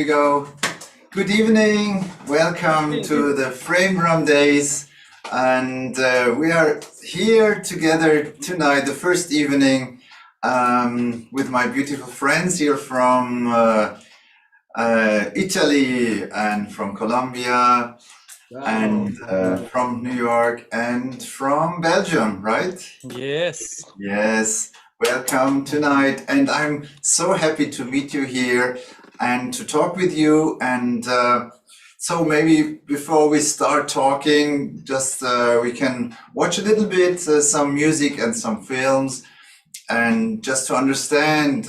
we go. Good evening. Welcome to the Frame Room Days. And we are here together tonight, the first evening, with my beautiful friends here from Italy and from Colombia and from New York and from Belgium, right? Yes. Yes. Welcome tonight. And I'm so happy to meet you here and to talk with you. And so maybe before we start talking, just we can watch a little bit some music and some films, and just to understand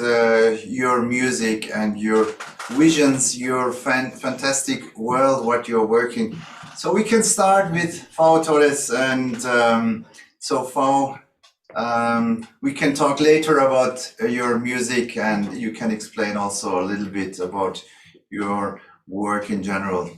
your music and your visions, your fantastic world, what you're working. So we can start with Torres, and we can talk later about your music, and you can explain also a little bit about your work in general.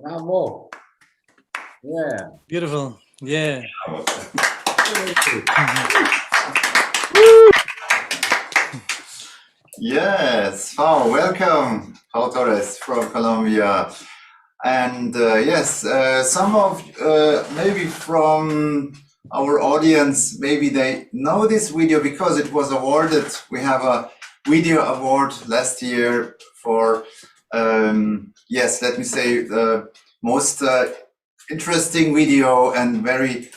Bravo. Yeah. Beautiful. Yeah. Yes, Paolo, welcome. Paolo Torres from Colombia. And yes, some of maybe from our audience, maybe they know this video because it was awarded. We have a video award last year for, yes, let me say the most interesting video and very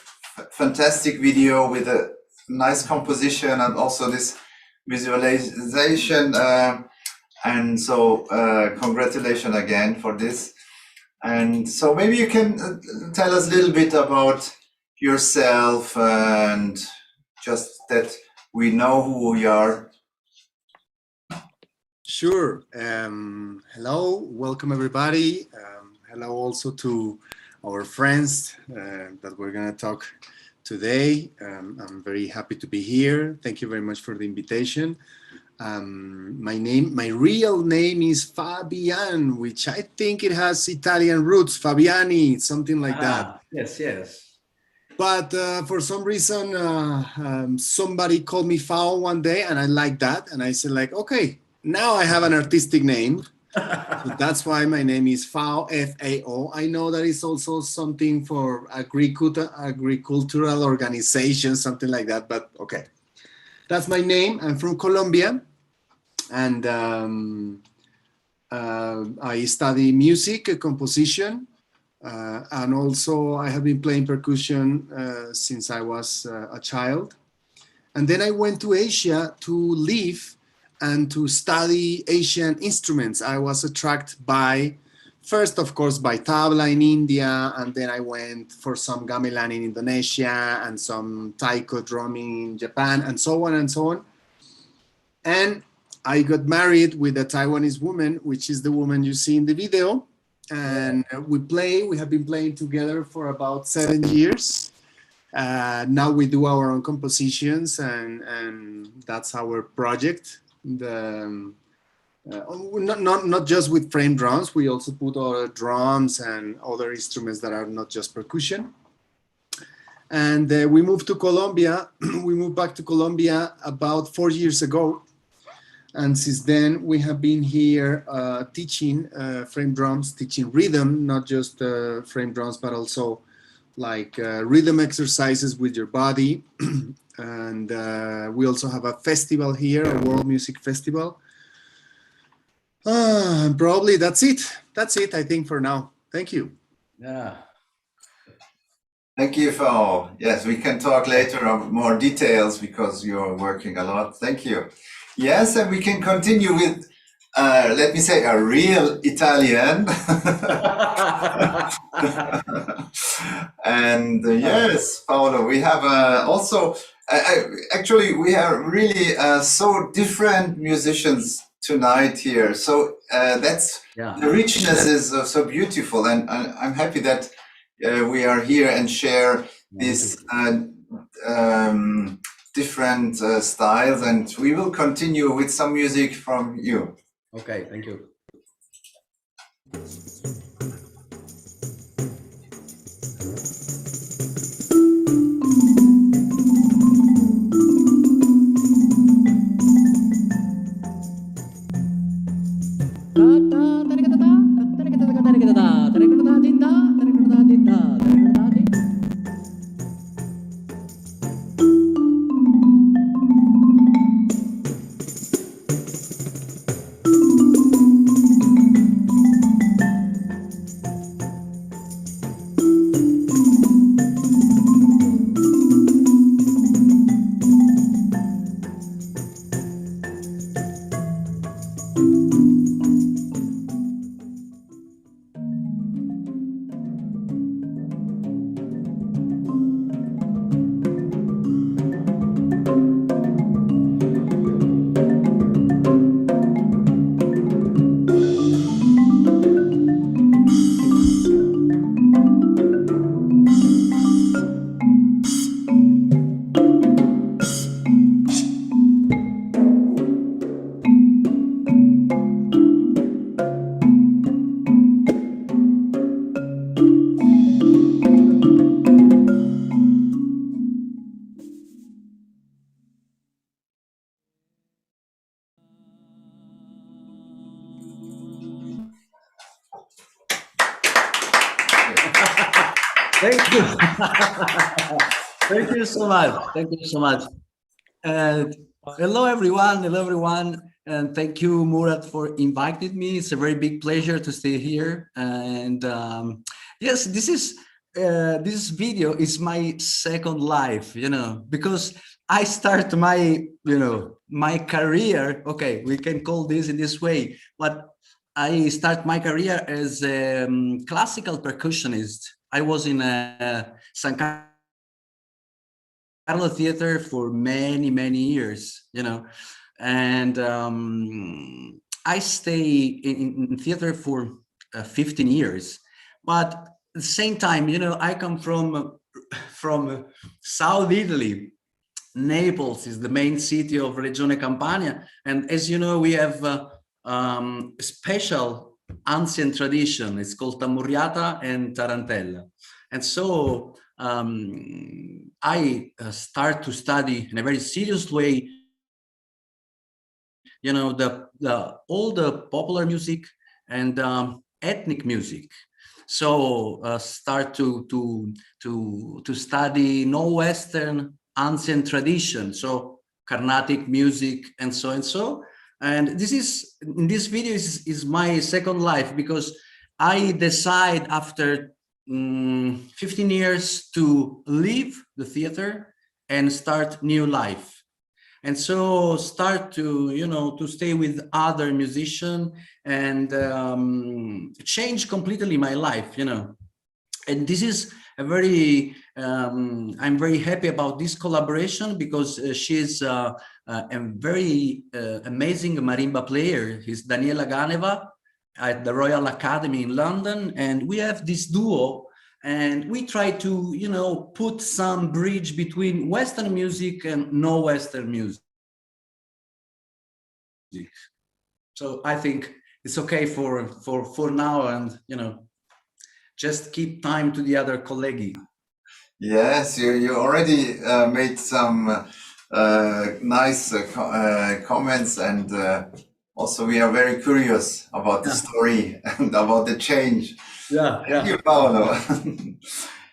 fantastic video with a nice composition and also this visualization. And so congratulations again for this. And so maybe you can tell us a little bit about yourself and just that we know who you are. Sure. Hello, welcome everybody. Hello also to our friends that we're going to talk today. I'm very happy to be here. Thank you very much for the invitation. My real name is Fabian, which I think it has Italian roots, Fabiani, something like that. Yes, yes. But for some reason, somebody called me Fao one day and I liked that. And I said like, okay, now I have an artistic name. So that's why my name is Fao, F-A-O. I know that is also something for agricultural organization, something like that, but okay. That's my name. I'm from Colombia, and I study music, composition, and also I have been playing percussion since I was a child. And then I went to Asia to live and to study Asian instruments. I was attracted by, first, of course, by tabla in India, and then I went for some gamelan in Indonesia and some taiko drumming in Japan, and so on and so on. And I got married with a Taiwanese woman, which is the woman you see in the video. And we have been playing together for about 7 years. Now we do our own compositions, and that's our project. Not just with frame drums, we also put other drums and other instruments that are not just percussion. And we moved to Colombia. We moved back to Colombia about 4 years ago. And since then, we have been here teaching frame drums, teaching rhythm, not just frame drums, but also like rhythm exercises with your body. And we also have a festival here, a world music festival. Probably that's it. That's it, I think, for now. Thank you. Yeah. Thank you, Fao. Yes, we can talk later on more details because you're working a lot. Thank you. Yes, and we can continue with, let me say, a real Italian. And yes, Paolo, we have also, actually, we have really so different musicians tonight here. So that's, the richness is so beautiful. And I'm happy that we are here and share these different styles. And we will continue with some music from you. Okay, thank you. Thank you. Thank you so much. Thank you so much. And hello, everyone. Hello, everyone. And thank you, Murat, for inviting me. It's a very big pleasure to stay here. And yes, this video is my second life, because I start my, my career. Okay, we can call this in this way, but I start my career as a classical percussionist. I was in San Carlo Theater for many, many years, and I stay in theater for 15 years. But at the same time, I come from South Italy. Naples is the main city of Regione Campania, and as you know, we have a special ancient tradition. It's called Tammuriata and Tarantella. And so I start to study in a very serious way, all the popular music and ethnic music. So start to study no Western ancient tradition, so Carnatic music and so and so. And this video is my second life, because I decide after 15 years to leave the theater and start new life. And so start to stay with other musicians and change completely my life, And this is a very, I'm very happy about this collaboration, because she's a very amazing marimba player. He's Daniela Ganeva at the Royal Academy in London. And we have this duo, and we try to, put some bridge between Western music and no Western music. So I think it's okay for now, and, just keep time to the other colleague. Yes, you already made some nice comments, and also we are very curious about the story and about the change. Thank you, Paolo.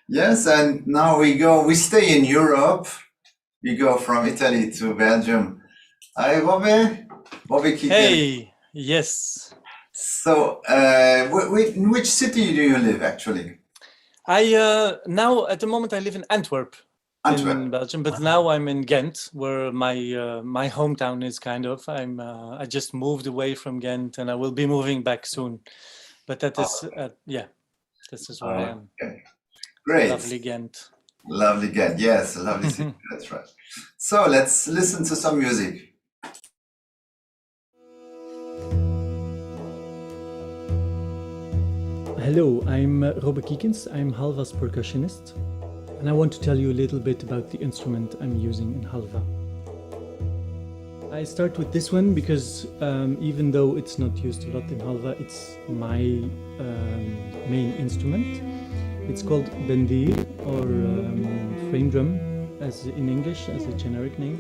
Yes, and now we stay in Europe. We go from Italy to Belgium. Hi, Robbe. Robbe Kieckens. Hey, yes. So, in which city do you live, actually? I now at the moment I live in Antwerp, in Belgium, but now I'm in Ghent, where my hometown is kind of. I just moved away from Ghent, and I will be moving back soon. But that is this is where I am. Okay. Great. Lovely Ghent. Lovely Ghent. Yes, a lovely city. That's right. So let's listen to some music. Hello, I'm Robbe Kieckens. I'm Halva's percussionist, and I want to tell you a little bit about the instrument I'm using in Halva. I start with this one because even though it's not used a lot in Halva, it's my main instrument. It's called bendir, or frame drum, as in English, as a generic name.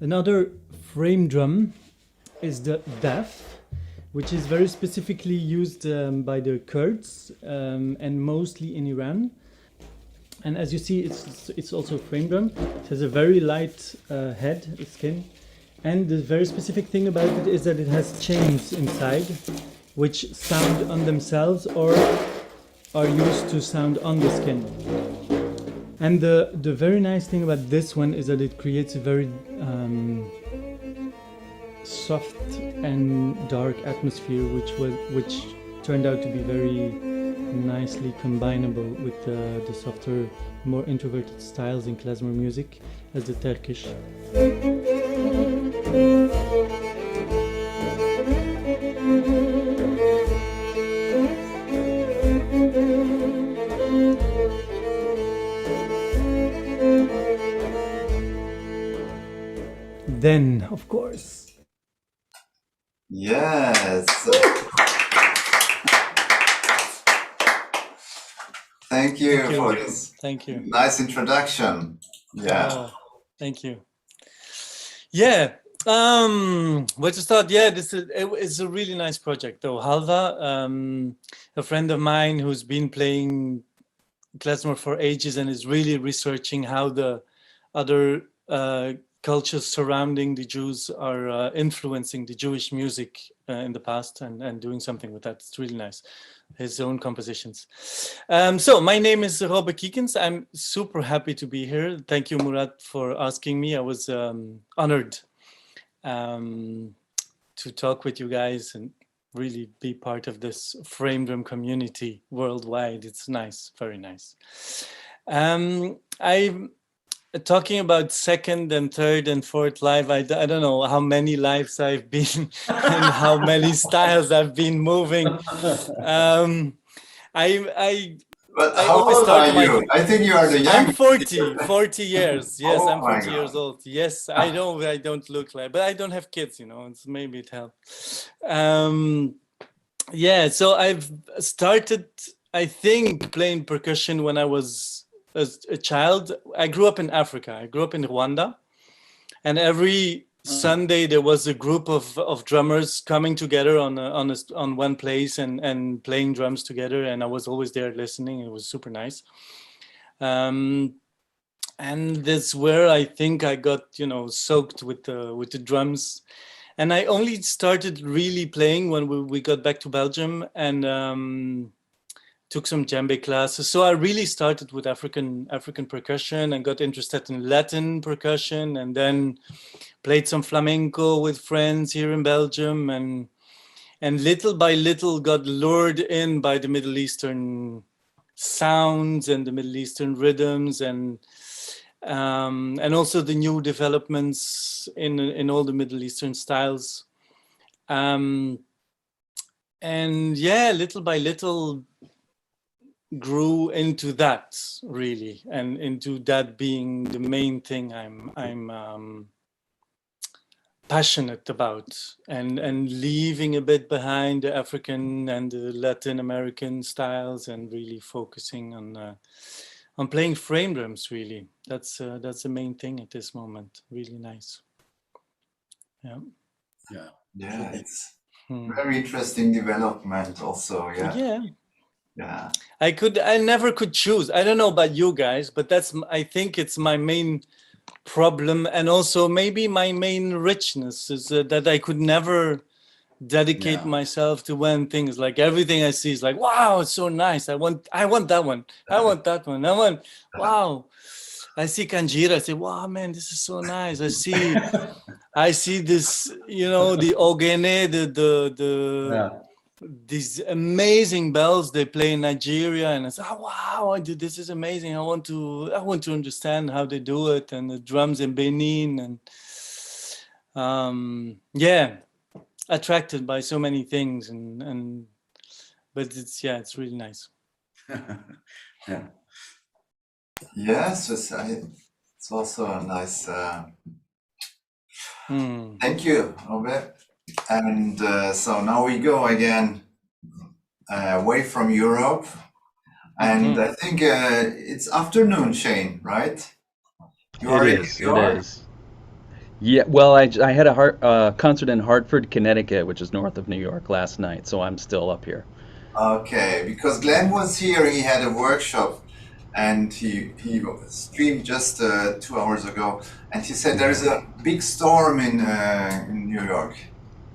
Another frame drum is the daf, which is very specifically used by the Kurds and mostly in Iran. And as you see, it's also a frame drum. It has a very light head, skin, and the very specific thing about it is that it has chains inside, which sound on themselves or are used to sound on the skin. And the very nice thing about this one is that it creates a very soft and dark atmosphere, which turned out to be very nicely combinable with the softer, more introverted styles in klezmer music, as the Turkish. Then, of course. Yes. Thank you for this Thank you. nice introduction. Yeah. Oh, thank you. Yeah. Where to start? Yeah, it's a really nice project though. Halva, a friend of mine who's been playing klezmer for ages and is really researching how the other cultures surrounding the Jews are influencing the Jewish music in the past and doing something with that. It's really nice. His own compositions. So my name is Robbe Kieckens. I'm super happy to be here. Thank you, Murat, for asking me. I was honored to talk with you guys and really be part of this frame drum community worldwide. It's nice, very nice. I'm talking about second and third and fourth live. I don't know how many lives I've been and how many styles I've been moving. But I how always old start are you? I think you are the I'm youngest. 40 years. Yes, Oh I'm my 40 years God. old. Yes, I don't look like, but I don't have kids, it's maybe it helps. Yeah, so I've started, I think, playing percussion when I was a child. I grew up in Africa. I grew up in Rwanda. And every Sunday there was a group of drummers coming together on one place and playing drums together. And I was always there listening. It was super nice. And that's where I think I got, soaked with the drums. And I only started really playing when we got back to Belgium and took some djembe classes. So I really started with African percussion and got interested in Latin percussion, and then played some flamenco with friends here in Belgium, and little by little got lured in by the Middle Eastern sounds and the Middle Eastern rhythms and also the new developments in all the Middle Eastern styles. And yeah, little by little grew into that really, and into that being the main thing I'm passionate about, and leaving a bit behind the African and the Latin American styles and really focusing on playing frame drums. Really, that's the main thing at this moment. Really nice. Yeah. It's very interesting development also. Yeah. I never could choose. I don't know about you guys, but I think it's my main problem, and also maybe my main richness is that I could never dedicate myself to one thing. It's like everything I see is like, wow, it's so nice. I want that one. I want that one. Wow. I see Kanjira. I say, wow, man, this is so nice. I see this, the ogene, these amazing bells they play in Nigeria, and I say, oh, wow, this is amazing. I want to understand how they do it, and the drums in Benin, and attracted by so many things, but it's really nice. Yes, it's also a nice. Thank you, Robbe. And so now we go again away from Europe, and I think it's afternoon, Shane, right? It is. Yeah, well, I had a concert in Hartford, Connecticut, which is north of New York, last night, so I'm still up here. Okay, because Glenn was here, he had a workshop, and he streamed just 2 hours ago, and he said there's a big storm in New York.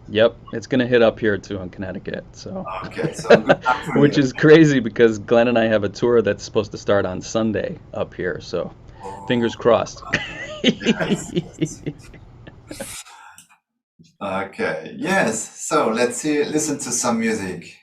Yep, it's gonna hit up here too in Connecticut. So, okay, so good luck for which you. is crazy because Glenn and I have a tour that's supposed to start on Sunday up here. So, fingers crossed. Yes. Okay, yes. So let's listen to some music.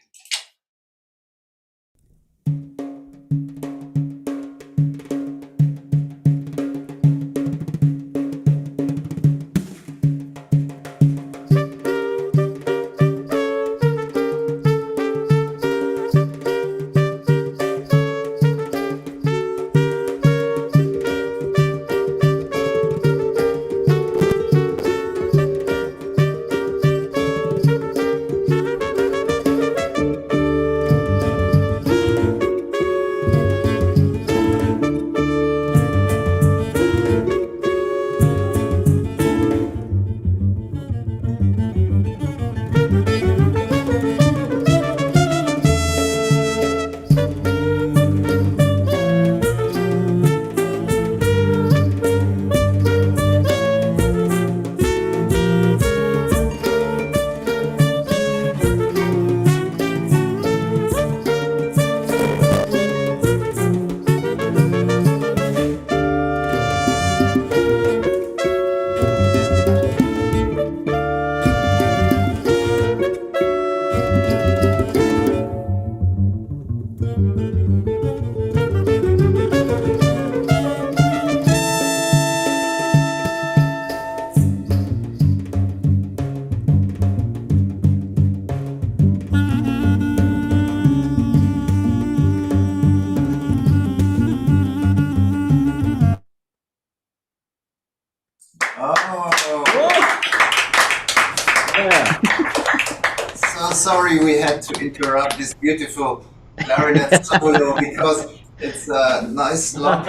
interrupt this beautiful clarinet solo because it's a nice long.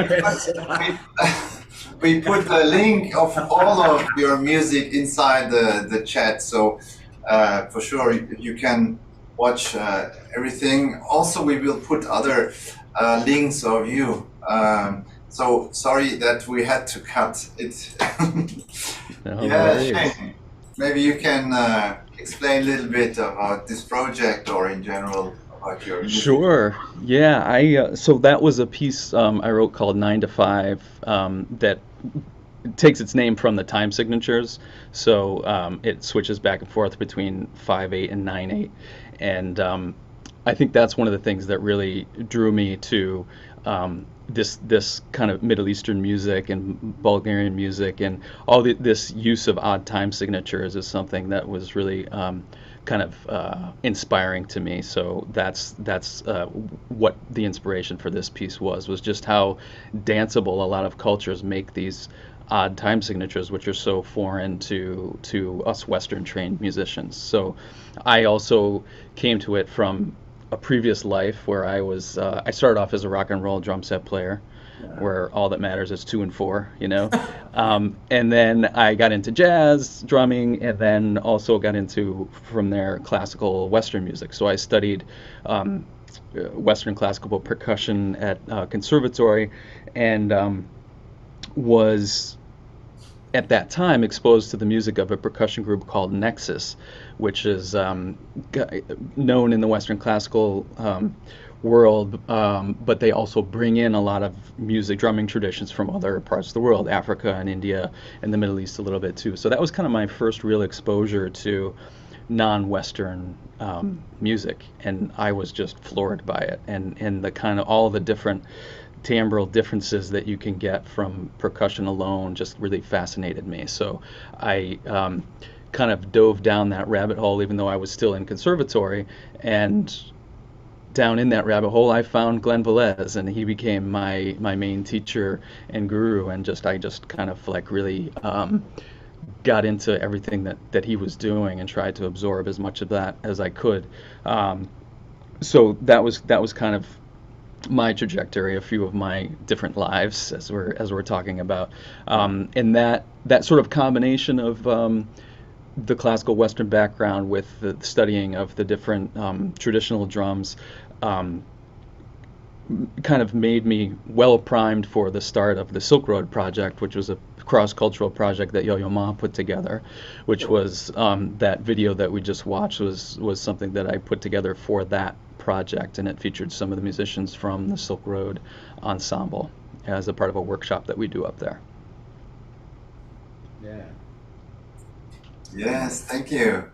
We put a link of all of your music inside the chat, so for sure you can watch everything. Also, we will put other links of you. So sorry that we had to cut it. No Yeah, worries. Shane, maybe you can explain a little bit about this project or in general about your music. Sure. Yeah, I so that was a piece I wrote called 9 to 5 that takes its name from the time signatures. So it switches back and forth between 5/8 and 9/8, and I think that's one of the things that really drew me to this kind of Middle Eastern music and Bulgarian music, and all this use of odd time signatures is something that was really kind of inspiring to me. So that's what the inspiration for this piece was just how danceable a lot of cultures make these odd time signatures, which are so foreign to us Western trained musicians. So I also came to it from a previous life where I started off as a rock and roll drum set player, where all that matters is 2 and 4, you know. And then I got into jazz drumming, and then also got into, from there, classical Western music. So I studied Western classical percussion at conservatory, and was at that time exposed to the music of a percussion group called Nexus, which is known in the Western classical world, but they also bring in a lot of music drumming traditions from other parts of the world, Africa and India and the Middle East a little bit too. So that was kind of my first real exposure to non-Western music, and I was just floored by it, and the kind of all the different timbral differences that you can get from percussion alone just really fascinated me. So I kind of dove down that rabbit hole, even though I was still in conservatory, and down in that rabbit hole I found Glenn Velez, and he became my main teacher and guru, and I just kind of like really got into everything that he was doing and tried to absorb as much of that as I could. So that was kind of my trajectory, a few of my different lives as we're talking about, and that sort of combination of the classical Western background with the studying of the different traditional drums kind of made me well primed for the start of the Silk Road project, which was a cross-cultural project that Yo-Yo Ma put together, which was that video that we just watched was something that I put together for that project, and it featured some of the musicians from the Silk Road ensemble as a part of a workshop that we do up there. Yeah. Yes, thank you.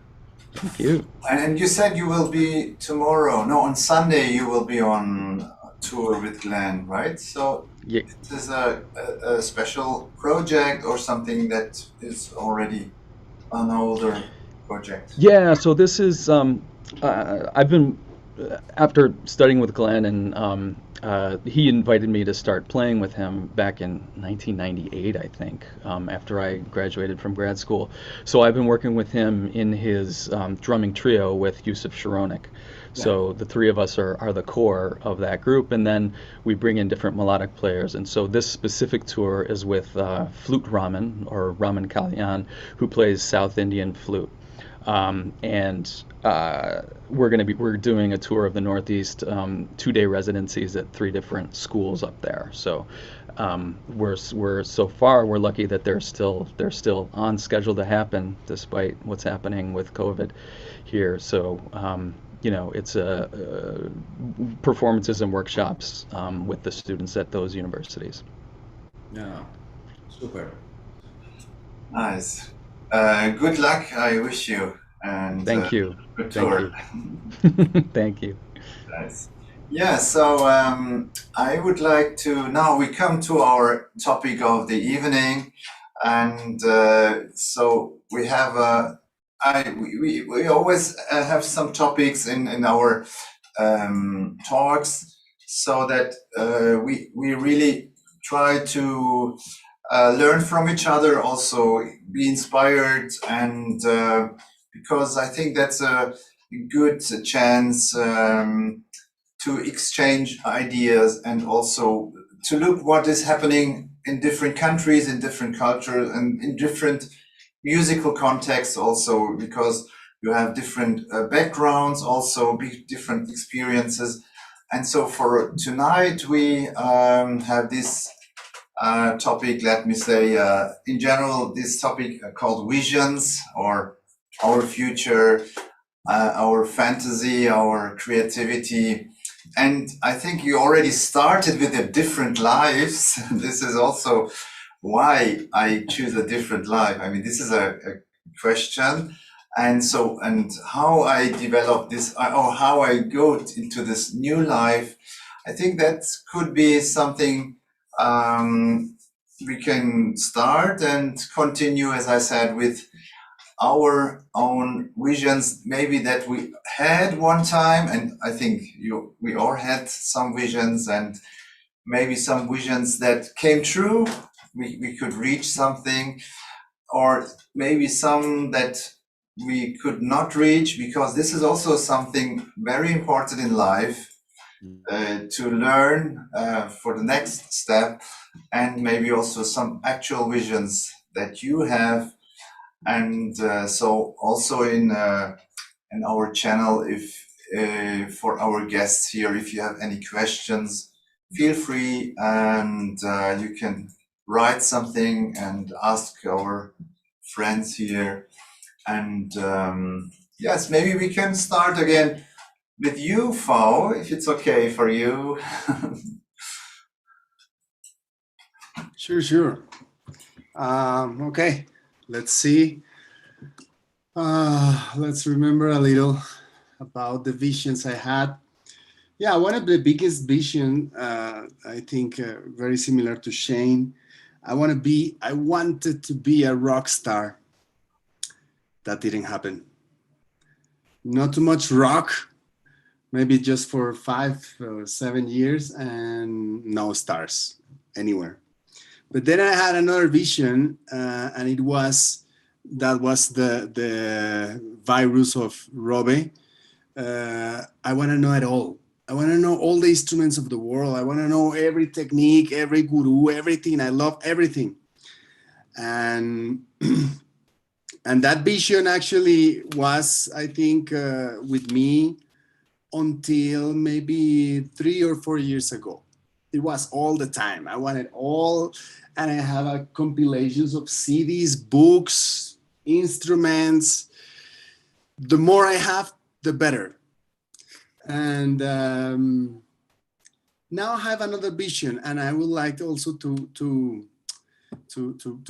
Thank you. And you said you will be on Sunday you will be on tour with Glenn, right? So Yeah. this is a special project or something that is already an older project? Yeah, so this is I've been after studying with Glenn, and he invited me to start playing with him back in 1998, I think, after I graduated from grad school. So I've been working with him in his drumming trio with Yusuf Sharonik. So the three of us are the core of that group, and then we bring in different melodic players. And so this specific tour is with Flute Raman, or Raman Kalyan, who plays South Indian flute. And we're doing a tour of the Northeast, 2-day residencies at 3 different schools up there. So we're so far we're lucky that they're still on schedule to happen despite what's happening with COVID here. So it's performances and workshops with the students at those universities. Yeah, super. Nice. Good luck, I wish you. And thank you. Good tour. Thank you. Thank you. Nice. Yeah, so I would like to, now we come to our topic of the evening, and so we have we always have some topics in our talks, so that we really try to learn from each other, also be inspired, and because I think that's good chance to exchange ideas and also to look what is happening in different countries, in different cultures, and in different musical contexts also, because you have different backgrounds, also different experiences. And so for tonight, we have this topic, let me say, in general, this topic called visions, or our future, our fantasy, our creativity. And I think you already started with the different lives. This is also why I choose a different life. I mean, this is a question. And so, and how I develop this, or how I go into this new life, I think that could be something we can start and continue, as I said, with our own visions, maybe that we had one time, and I think we all had some visions, and maybe some visions that came true, we could reach something, or maybe some that we could not reach, because this is also something very important in life, to learn for the next step, and maybe also some actual visions that you have. And so also in our channel, if for our guests here, if you have any questions, feel free, and you can write something and ask our friends here. And yes, maybe we can start again with you, Fao, if it's okay for you. Sure. Okay, let's see. Let's remember a little about the visions I had. Yeah, one of the biggest vision, I think, very similar to Shane. I wanted to be a rock star. That didn't happen. Not too much rock, maybe just for 5 or 7 years, and no stars anywhere. But then I had another vision, and that was the virus of Robbe. I want to know it all. I want to know all the instruments of the world. I want to know every technique, every guru, everything. I love everything. And and that vision actually was, I think, with me until maybe 3 or 4 years ago. It was all the time. I wanted all, and I have compilations of CDs, books, instruments. The more I have, the better. And now I have another vision, and I would like also to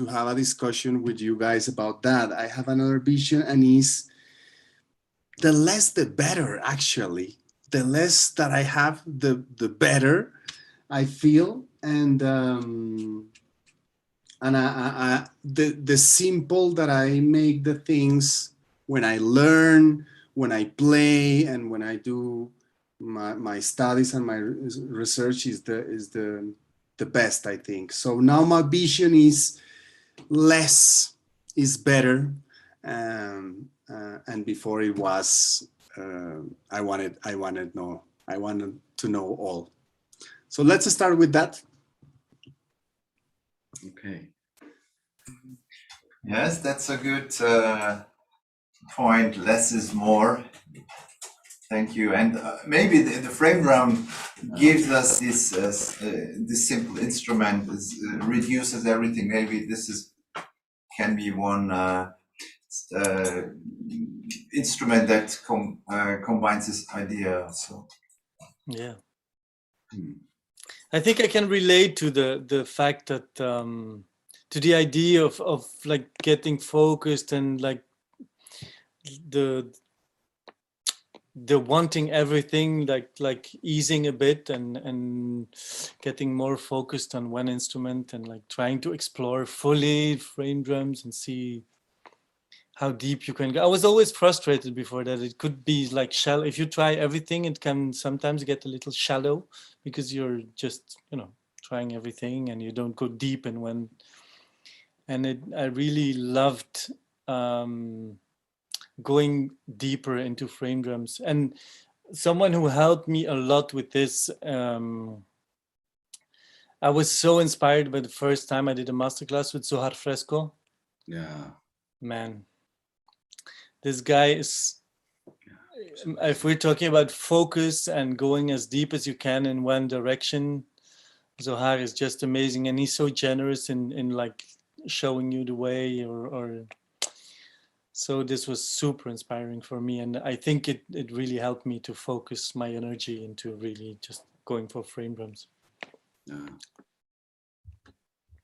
have a discussion with you guys about that. I have another vision, and is the less the better. Actually, the less that I have, the better I feel, and the simple that I make the things when I learn, when I play, and when I do my studies and my research is the best, I think. So now my vision is less is better, and before it was I wanted to know all. So let's start with that. Okay. Yes, that's a good point. Less is more. Thank you. And maybe the frame drum gives us this simple instrument, reduces everything. Maybe this can be one instrument that combines this idea also. Yeah. I think I can relate to the fact that to the idea of like getting focused, and like the wanting everything, like easing a bit and getting more focused on one instrument, and like trying to explore fully frame drums and see how deep you can go. I was always frustrated before that it could be like shallow. If you try everything, it can sometimes get a little shallow, because you're just, trying everything and you don't go deep in one. And I really loved going deeper into frame drums. And someone who helped me a lot with this, I was so inspired by the first time I did a masterclass with Zohar Fresco. Yeah. Man, this guy is, if we're talking about focus and going as deep as you can in one direction, Zohar is just amazing. And he's so generous in like showing you the way or so this was super inspiring for me. And I think it really helped me to focus my energy into really just going for frame drums. Yeah.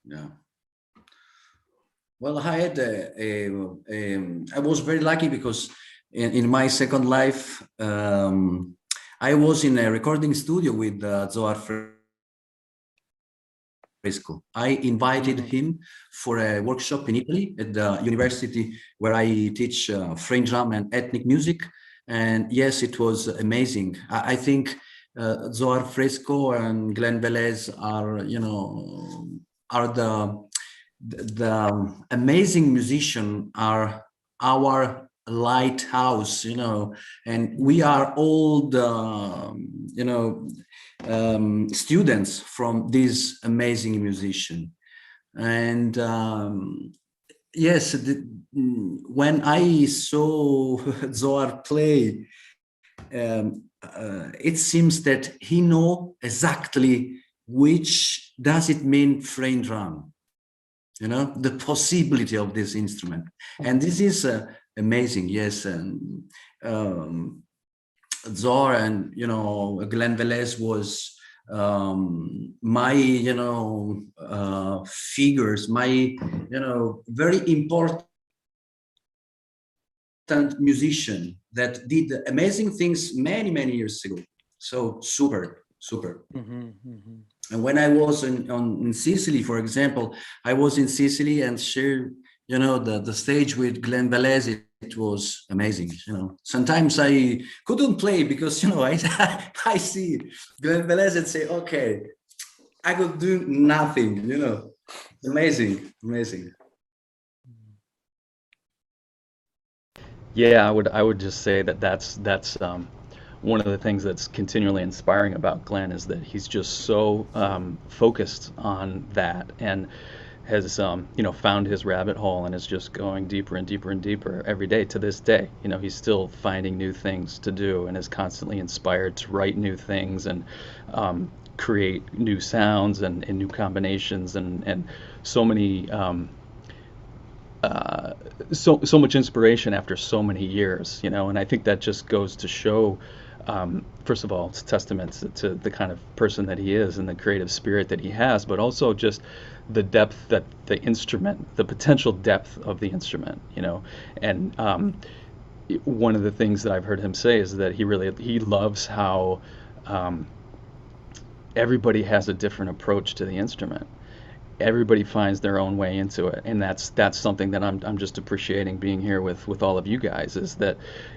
Yeah. Well, I had I was very lucky because in my second life, I was in a recording studio with Zohar Fresco. I invited him for a workshop in Italy at the university where I teach frame drum and ethnic music. And yes, it was amazing. I think Zohar Fresco and Glenn Velez are, you know, are the amazing musician, are our lighthouse, you know, and we are all the, you know, students from this amazing musician. And yes, when I saw Zohar play, it seems that he know exactly which does it mean frame drum, you know, the possibility of this instrument. And this is amazing. Yes. And Zohar and, you know, Glenn Velez was my, you know, figures, my, you know, very important musician that did amazing things many years ago. So super. And when I was in Sicily, for example, I was in Sicily and shared, you know, the stage with Glenn Velez. It was amazing. You know, sometimes I couldn't play because, you know, I see Glenn Velez and say, okay, I could do nothing. You know, amazing. Yeah, I would just say that that's one of the things that's continually inspiring about Glenn is that he's just so focused on that and has you know, found his rabbit hole and is just going deeper and deeper and deeper every day to this day. You know, he's still finding new things to do and is constantly inspired to write new things and create new sounds and new combinations and so many so much inspiration after so many years, you know. And I think that just goes to show, first of all, it's testament to the kind of person that he is and the creative spirit that he has, but also just the depth that the instrument, the potential depth of the instrument, you know. And one of the things that I've heard him say is that he loves how everybody has a different approach to the instrument. Everybody finds their own way into it, and that's something that I'm just appreciating being here with all of you guys, is that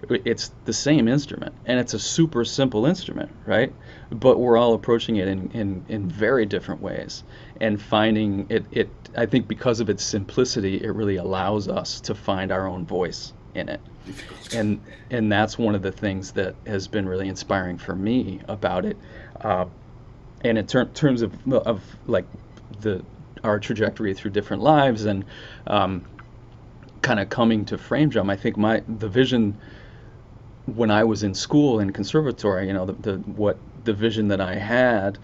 it's the same instrument and it's a super simple instrument, right? But we're all approaching it in very different ways and finding it I think because of its simplicity, it really allows us to find our own voice in it. And that's one of the things that has been really inspiring for me about it. And in terms of like our trajectory through different lives and kind of coming to frame drum, I think the vision when I was in school in conservatory, you know, the vision that I had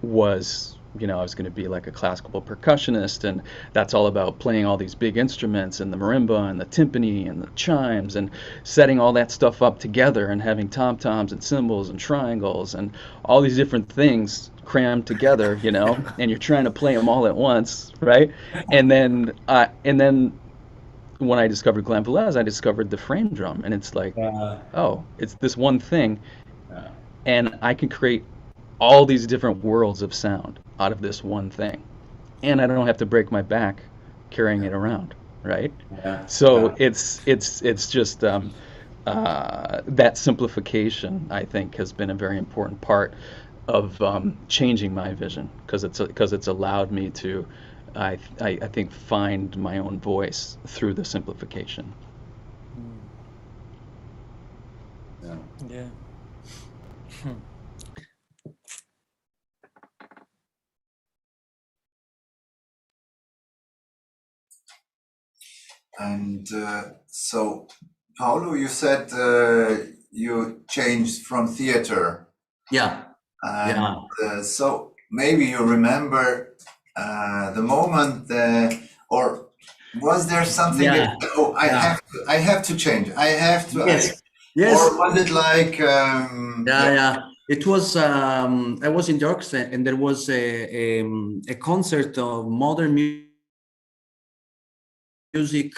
was, you know, I was going to be like a classical percussionist, and that's all about playing all these big instruments and the marimba and the timpani and the chimes and setting all that stuff up together and having tom-toms and cymbals and triangles and all these different things crammed together, you know, and you're trying to play them all at once, right? And then when I discovered Glenn Velez, I discovered the frame drum, and it's like, oh, it's this one thing, and I can create all these different worlds of sound out of this one thing, and I don't have to break my back carrying it around, right? So it's just that simplification, I think, has been a very important part of changing my vision, because it's allowed me to, I think, find my own voice through the simplification. Yeah. And so, Paolo, you said you changed from theater. Yeah, And yeah. so maybe you remember the moment, or was there something that, Yeah, oh, yeah. I have to change, I have to, Yes, or yes. was it like, Yeah, yeah, yeah. It was. I was in York, and there was a concert of modern music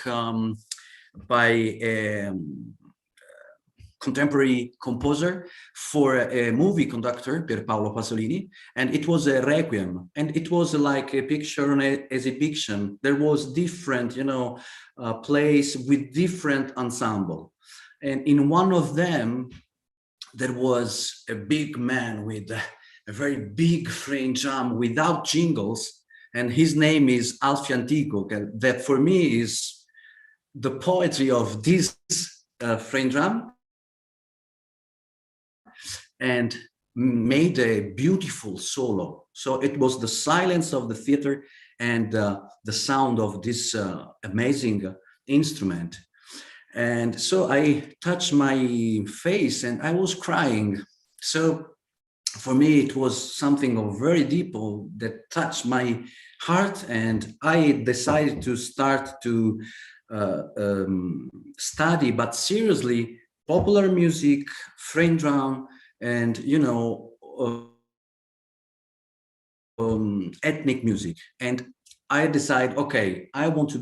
by a contemporary composer for a movie conductor, Paolo Pasolini, and it was a requiem, and it was like a picture on an exhibition. There was different, plays with different ensemble, and in one of them there was a big man with a very big frame drum without jingles, and his name is Alfio Antico. That for me is the poetry of this frame drum, and made a beautiful solo. So it was the silence of the theater and the sound of this amazing instrument. And so I touched my face and I was crying. So for me, it was something of very deep that touched my heart, and I decided to start to study, but seriously, popular music, frame drum, and ethnic music. And I decide, okay, I want to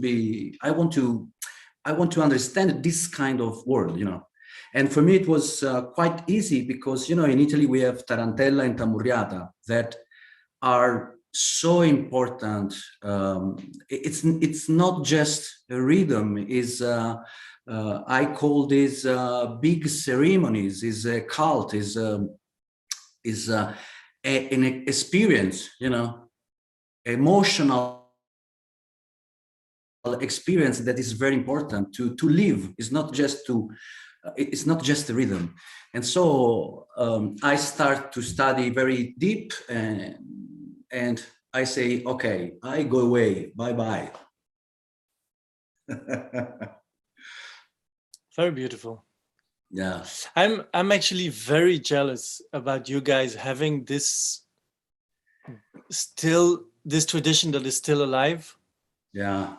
understand this kind of world, And for me, it was quite easy because, in Italy, we have tarantella and tamburiata that are so important. It's not just a rhythm. I call these big ceremonies, is a cult, is an experience, emotional experience that is very important to live. It's not just a rhythm. And so I start to study very deep, and I say, okay, I go away, bye. Very beautiful. Yeah. I'm actually very jealous about you guys having this tradition that is still alive. Yeah.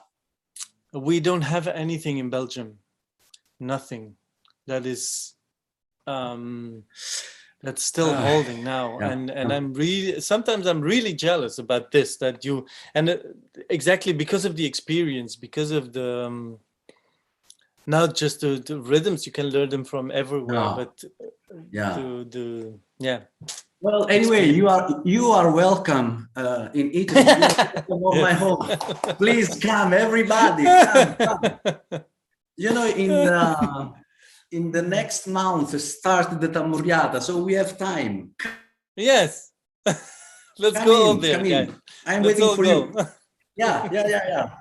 We don't have anything in Belgium. Nothing that is that's still holding now. Yeah. And sometimes I'm really jealous about this, that you, and exactly because of the experience, because of the not just the rhythms, you can learn them from everywhere, but yeah. Well, anyway, you are welcome in Italy. You are welcome of my home. Please come, everybody. Come. In the next month, start the Tamburiata, so we have time. Yes. Let's go over there, guys. I'm Let's waiting for go. you. Yeah.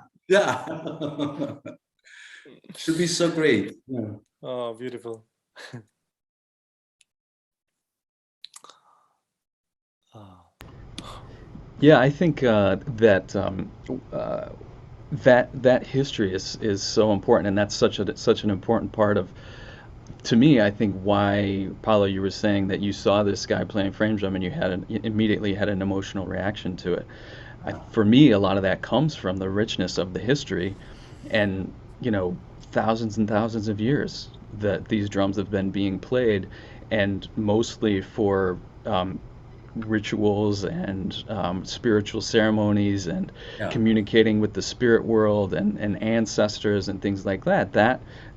Should be so great. Yeah. Oh, beautiful. Yeah, I think that history is so important, and that's such an important part of, to me, I think, why, Paolo, you were saying that you saw this guy playing frame drum and you immediately had an emotional reaction to it. For me, a lot of that comes from the richness of the history, and thousands and thousands of years that these drums have been being played, and mostly for rituals and spiritual ceremonies and communicating with the spirit world and ancestors and things like that.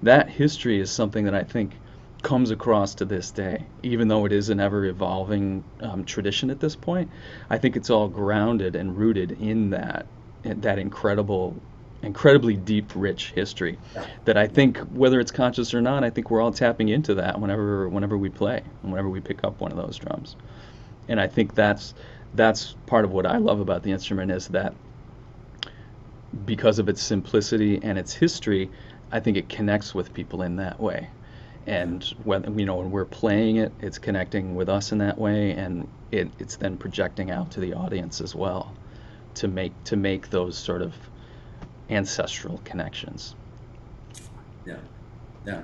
That history is something that I think comes across to this day, even though it is an ever-evolving tradition at this point. I think it's all grounded and rooted in that incredibly deep, rich history that I think, whether it's conscious or not, I think we're all tapping into that whenever we play and whenever we pick up one of those drums. And I think that's part of what I love about the instrument, is that because of its simplicity and its history, I think it connects with people in that way. and when when we're playing it, it's connecting with us in that way, and it's then projecting out to the audience as well, to make those sort of ancestral connections. Yeah, yeah.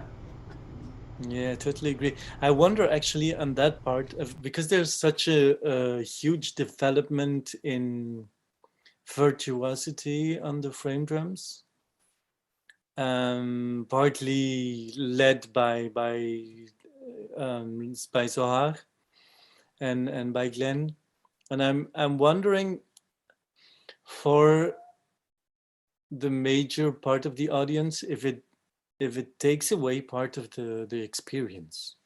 Yeah, I totally agree. I wonder actually on that part of, because there's such a huge development in virtuosity on the frame drums, partly led by Zohar and by Glenn, and I'm wondering, for the major part of the audience, if it takes away part of the experience.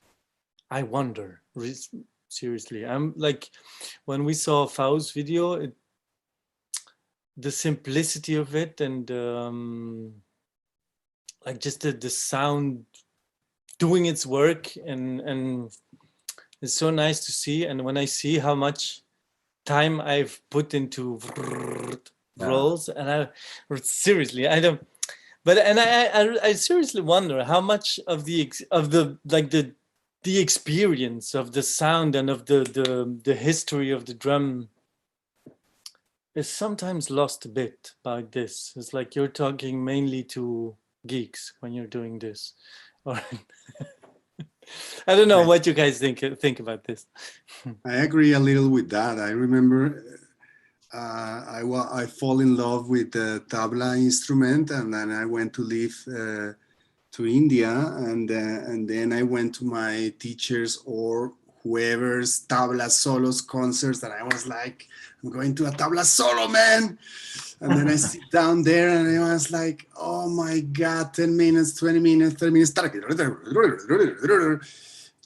I wonder, seriously. I'm like, when we saw Faust's video, the simplicity of it, and like just the sound doing its work, and it's so nice to see. And when I see how much time I've put into rolls, and I seriously, I don't. But and I seriously wonder how much of the experience of the sound and of the history of the drum is sometimes lost a bit by this. It's like you're talking mainly to geeks when you're doing this, or I don't know what you guys think about this. I agree a little with that. I remember I fall in love with the tabla instrument, and then I went to live to India, and then I went to my teachers or whoever's tabla solos concerts, and I was like, I'm going to a tabla solo, man. And then I sit down there and I was like, oh my God, 10 minutes, 20 minutes, 30 minutes,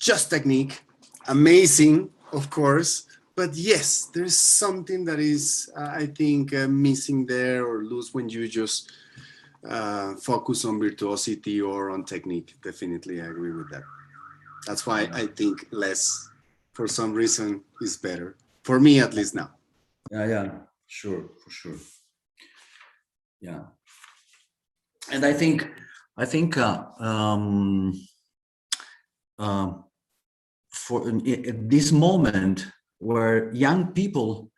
just technique, amazing, of course. But yes, there's something that is, I think, missing there or loose when you just focus on virtuosity or on technique. Definitely, I agree with that. That's why I think less, for some reason, is better. For me, at least now. Yeah, sure, for sure. Yeah, and I think for at this moment where young people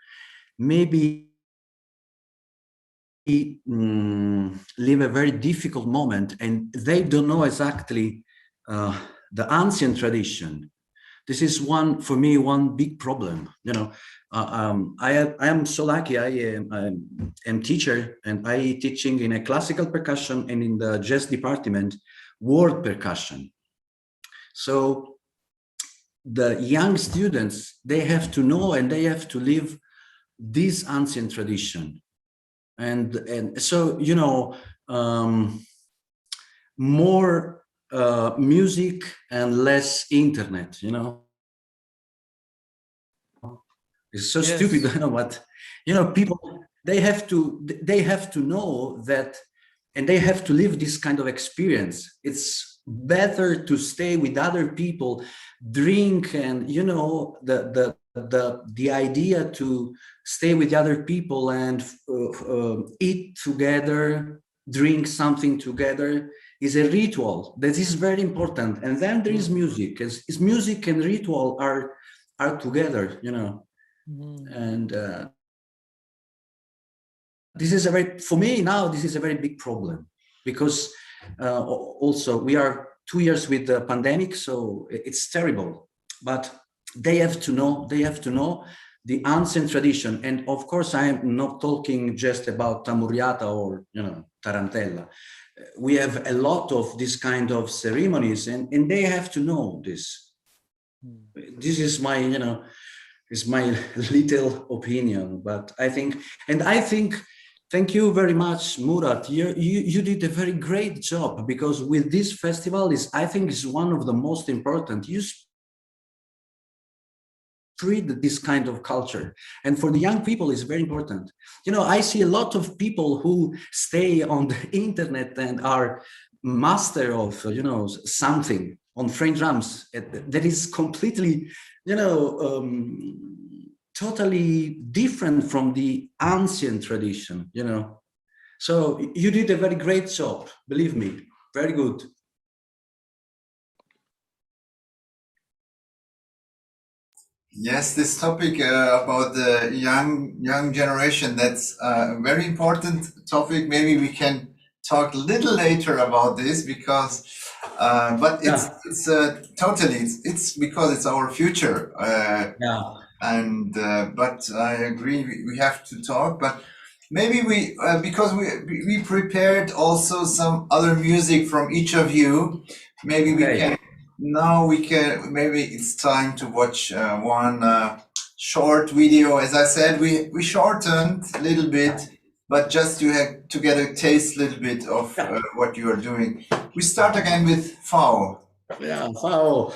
maybe live a very difficult moment, and they don't know exactly the ancient tradition. This is for me one big problem. I am so lucky. I am teacher, and I teaching in a classical percussion and in the jazz department, world percussion. So the young students, they have to know and they have to live this ancient tradition, and so more music and less internet. It's so Yes. stupid, but people, they have to know that, and they have to live this kind of experience. It's better to stay with other people, drink, and the idea to stay with other people and eat together, drink something together is a ritual that is very important. And then there is music. Is music and ritual are together, and this is for me now, this is a very big problem, because also we are 2 years with the pandemic, so it's terrible. But they have to know the ancient tradition. And of course, I am not talking just about tamburiata or tarantella. We have a lot of this kind of ceremonies, and they have to know this. This is my is my little opinion, but I think, thank you very much, Murat. You did a very great job, because with this festival I think is one of the most important. You spread this kind of culture, and for the young people is very important. I see a lot of people who stay on the internet and are master of something on frame drums that is completely totally different from the ancient tradition, So you did a very great job, believe me, very good. Yes, this topic about the young generation, that's a very important topic. Maybe we can talk a little later about this because, but Yeah, it's totally it's because it's our future. yeah, And but I agree, we have to talk. But maybe we because we prepared also some other music from each of you. Maybe we okay. can now we can maybe it's time to watch one short video. As I said, we shortened a little bit, but just to get a taste a little bit of Yeah, what you are doing. We start again with Fao. yeah, Paolo.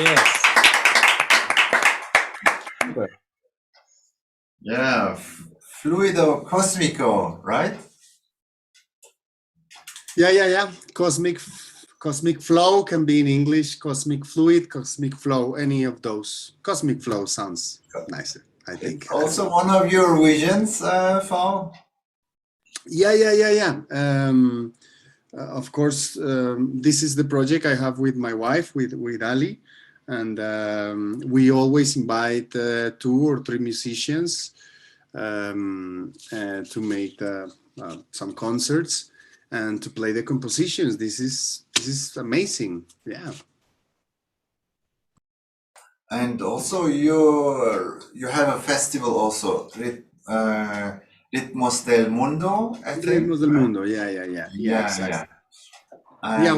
Yes. Yeah, fluido cosmico, right? Yeah. Cosmic flow can be in English, cosmic fluid, cosmic flow, any of those. Cosmic flow sounds nicer, I think. It's also one of your visions, Fao. Yeah. Of course, this is the project I have with my wife, with Ali, and we always invite 2 or 3 musicians to make some concerts and to play the compositions. This is amazing. Yeah. And also you have a festival also, Ritmos del Mundo, I think. Ritmos del Mundo. Yeah, exactly. Yeah,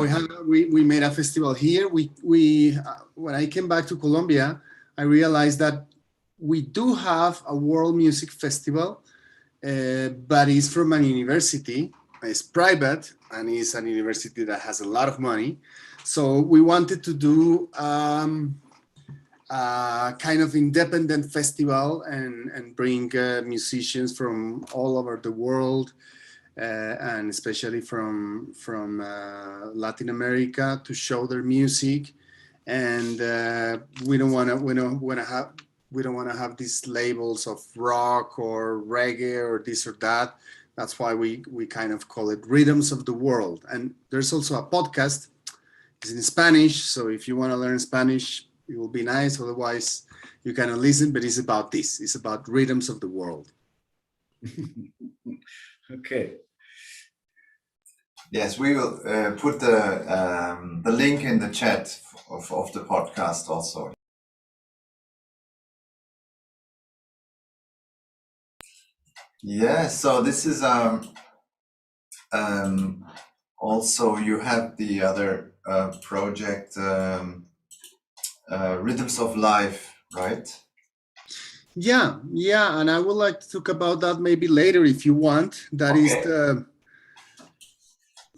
we made a festival here. We when I came back to Colombia, I realized that we do have a world music festival, but it's from an university. It's private and it's an university that has a lot of money. So we wanted to do a kind of independent festival and bring musicians from all over the world. And especially from Latin America to show their music, and we don't want to have these labels of rock or reggae or this or that. That's why we kind of call it Rhythms of the World. And there's also a podcast It's in Spanish, so if you want to learn Spanish, it will be nice. Otherwise, you cannot listen, but it's about this. It's about rhythms of the world. Okay. Yes, we will put the link in the chat of the podcast also. Yeah, so this is also you have the other project Rhythms of Life, right? Yeah, and I would like to talk about that maybe later if you want. That is Okay.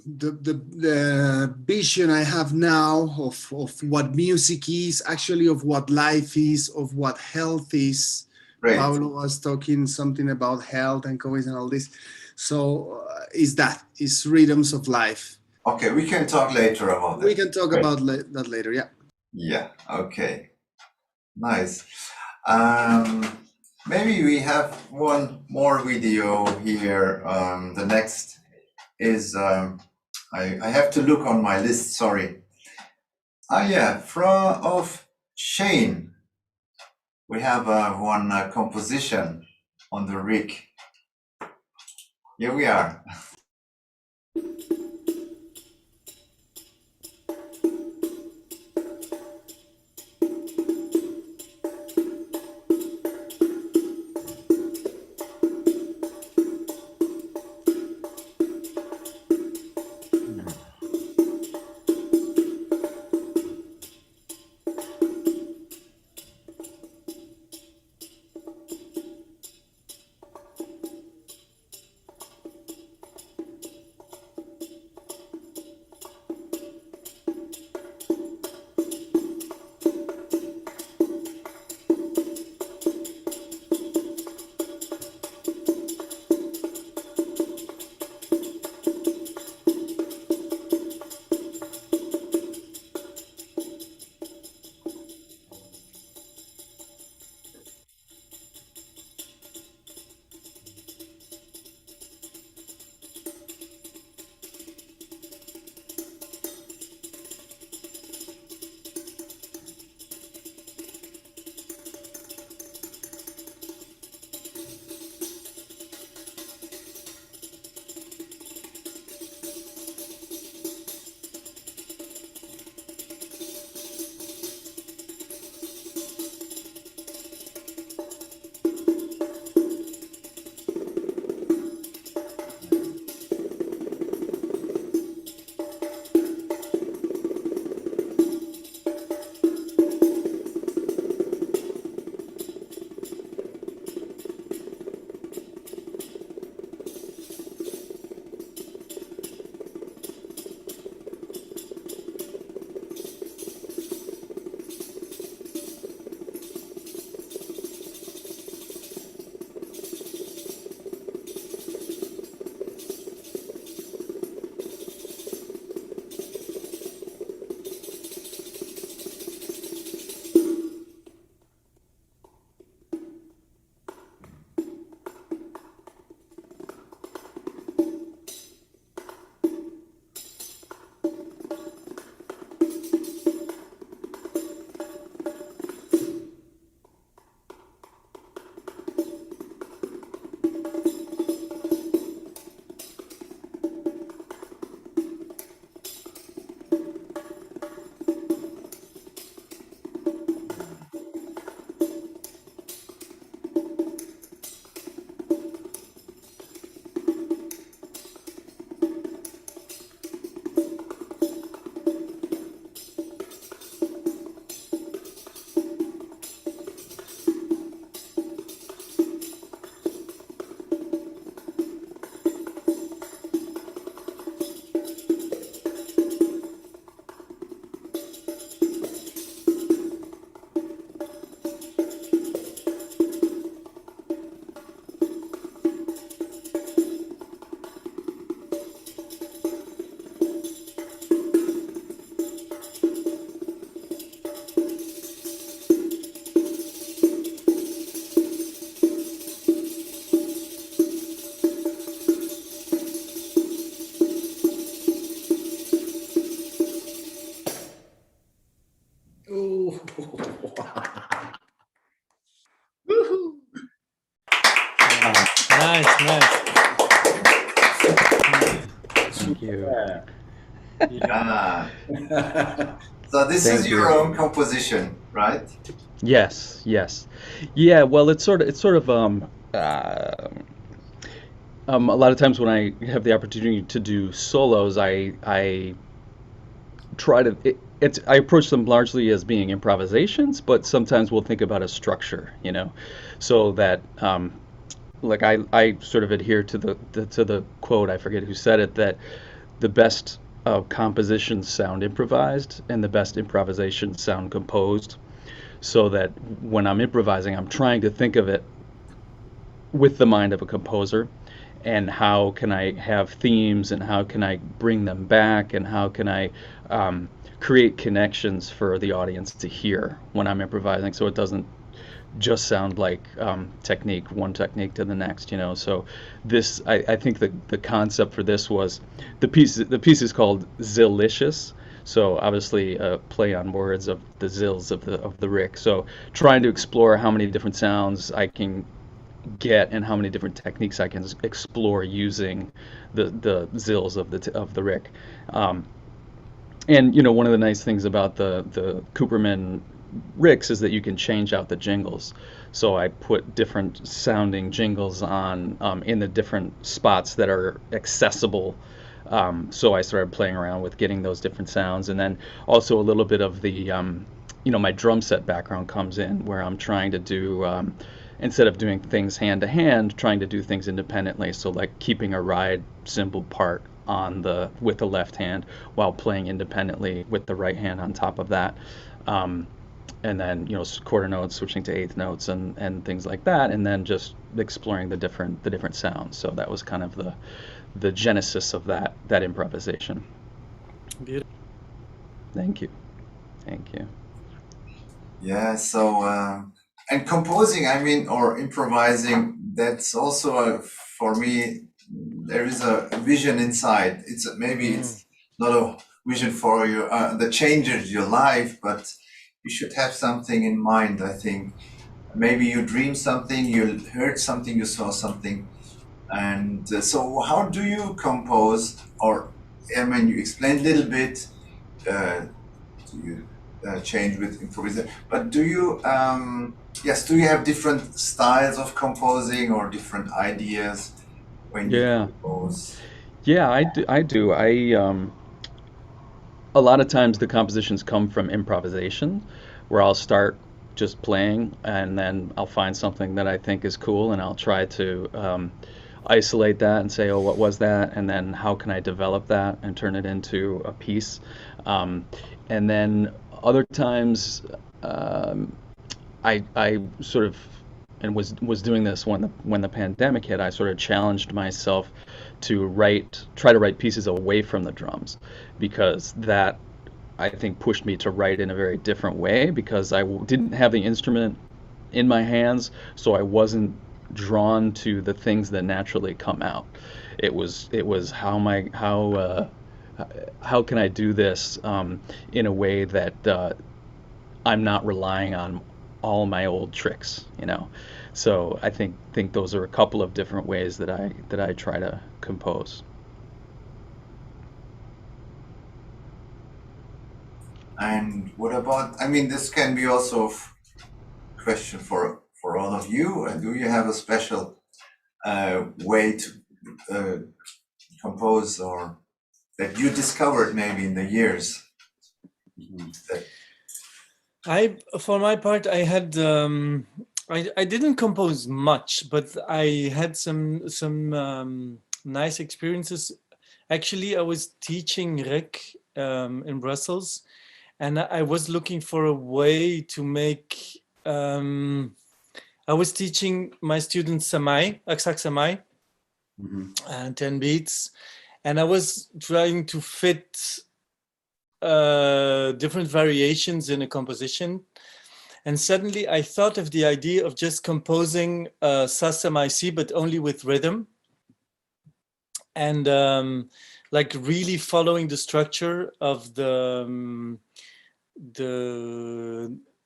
the vision I have now of what music is, actually of what life is, of what health is. Great. Paolo was talking something about health and COVID and all this. So is rhythms of life. Okay, we can talk later about that. We can talk about that later, yeah. Yeah, okay. Nice. Maybe we have one more video here. The next is, I have to look on my list, sorry. Yeah, of Shane. We have one composition on the rig. Here we are. Nice, nice. Thank you. Ah, so this Thank is your you. own composition, right? Yes, yes. Yeah, well, a lot of times when I have the opportunity to do solos, I try to I approach them largely as being improvisations, but sometimes we'll think about a structure, so that like I sort of adhere to the quote, I forget who said it, that the best compositions sound improvised and the best improvisations sound composed, so that when I'm improvising, I'm trying to think of it with the mind of a composer, and how can I have themes, and how can I bring them back, and how can I create connections for the audience to hear when I'm improvising, so it doesn't just sound like one technique to the next, So this, I think the concept for this was the piece is called Zillicious. So obviously a play on words of the zills of the Rick. So trying to explore how many different sounds I can get and how many different techniques I can explore using the zills of the Rick. And one of the nice things about the Cooperman Ricks is that you can change out the jingles. So I put different sounding jingles on in the different spots that are accessible. So I started playing around with getting those different sounds, and then also a little bit of the my drum set background comes in, where I'm trying to do instead of doing things hand to hand, trying to do things independently. So like keeping a ride cymbal part with the left hand while playing independently with the right hand on top of that. And then quarter notes switching to eighth notes and things like that, and then just exploring the different sounds. So that was kind of the genesis of that improvisation. Beautiful. Thank you. Yeah, so and composing, I mean, or improvising, that's also for me, there is a vision inside. Maybe it's not a vision for you that changes your life, but you should have something in mind, I think. Maybe you dreamed something, you heard something, you saw something. And so how do you compose? Or, I mean, you explained a little bit, do you change with improvisation? But do you have different styles of composing or different ideas when you Yeah. compose? Yeah, I do. A lot of times the compositions come from improvisation, where I'll start just playing, and then I'll find something that I think is cool, and I'll try to isolate that and say, oh, what was that? And then how can I develop that and turn it into a piece? And then other times, I sort of, and was doing this when the pandemic hit. I sort of challenged myself to try to write pieces away from the drums, because that, I think, pushed me to write in a very different way, because I didn't have the instrument in my hands, so I wasn't drawn to the things that naturally come out. It was how can I do this in a way that I'm not relying on all my old tricks, So I think those are a couple of different ways that I try to compose. And what about, I mean, this can be also a question for all of you. Do you have a special way to compose, or that you discovered maybe in the years? For my part, I had I didn't compose much, but I had some nice experiences. Actually, I was teaching Rick in Brussels, and I was looking for a way to make. I was teaching my students Samai, Aksak Samai, 10 beats, and I was trying to fit different variations in a composition. And suddenly I thought of the idea of just composing Sasamai C, but only with rhythm. And like really following the structure of the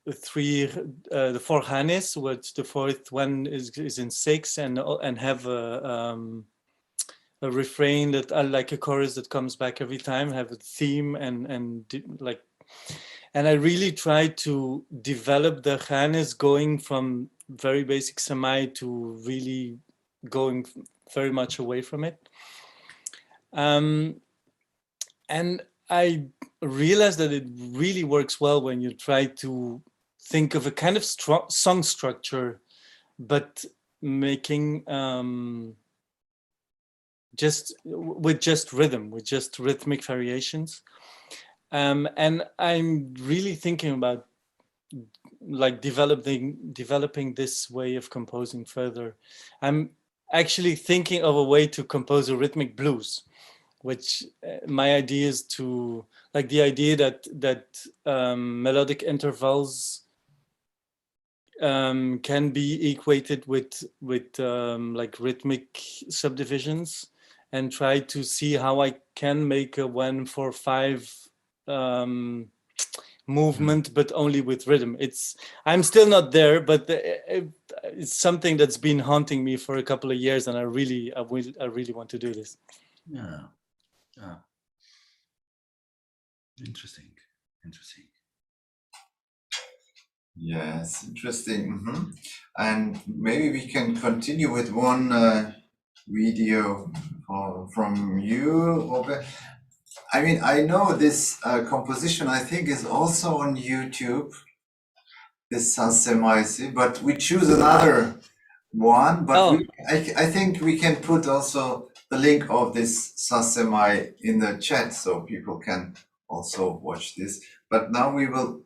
the four hanes, which the fourth one is in six, and have a refrain that like a chorus that comes back every time, have a theme and I really try to develop the hanes going from very basic semi to really going very much away from it. And I realized that it really works well when you try to think of a kind of song structure, but making just rhythm, with just rhythmic variations. And I'm really thinking about like developing this way of composing further. I'm actually thinking of a way to compose a rhythmic blues, which my idea is to like the idea that melodic intervals can be equated with like rhythmic subdivisions, and try to see how I can make a 1-4-5 movement, but only with rhythm. I'm still not there, but it's something that's been haunting me for a couple of years, and I really want to do this. Yeah. Interesting. Yes, interesting. And maybe we can continue with one video from you, Robbe. I mean, I know this composition, I think, is also on YouTube, this Sansemaisi, but we choose another one. But I think we can put also the link of this Sansemai in the chat so people can also watch this. But now we will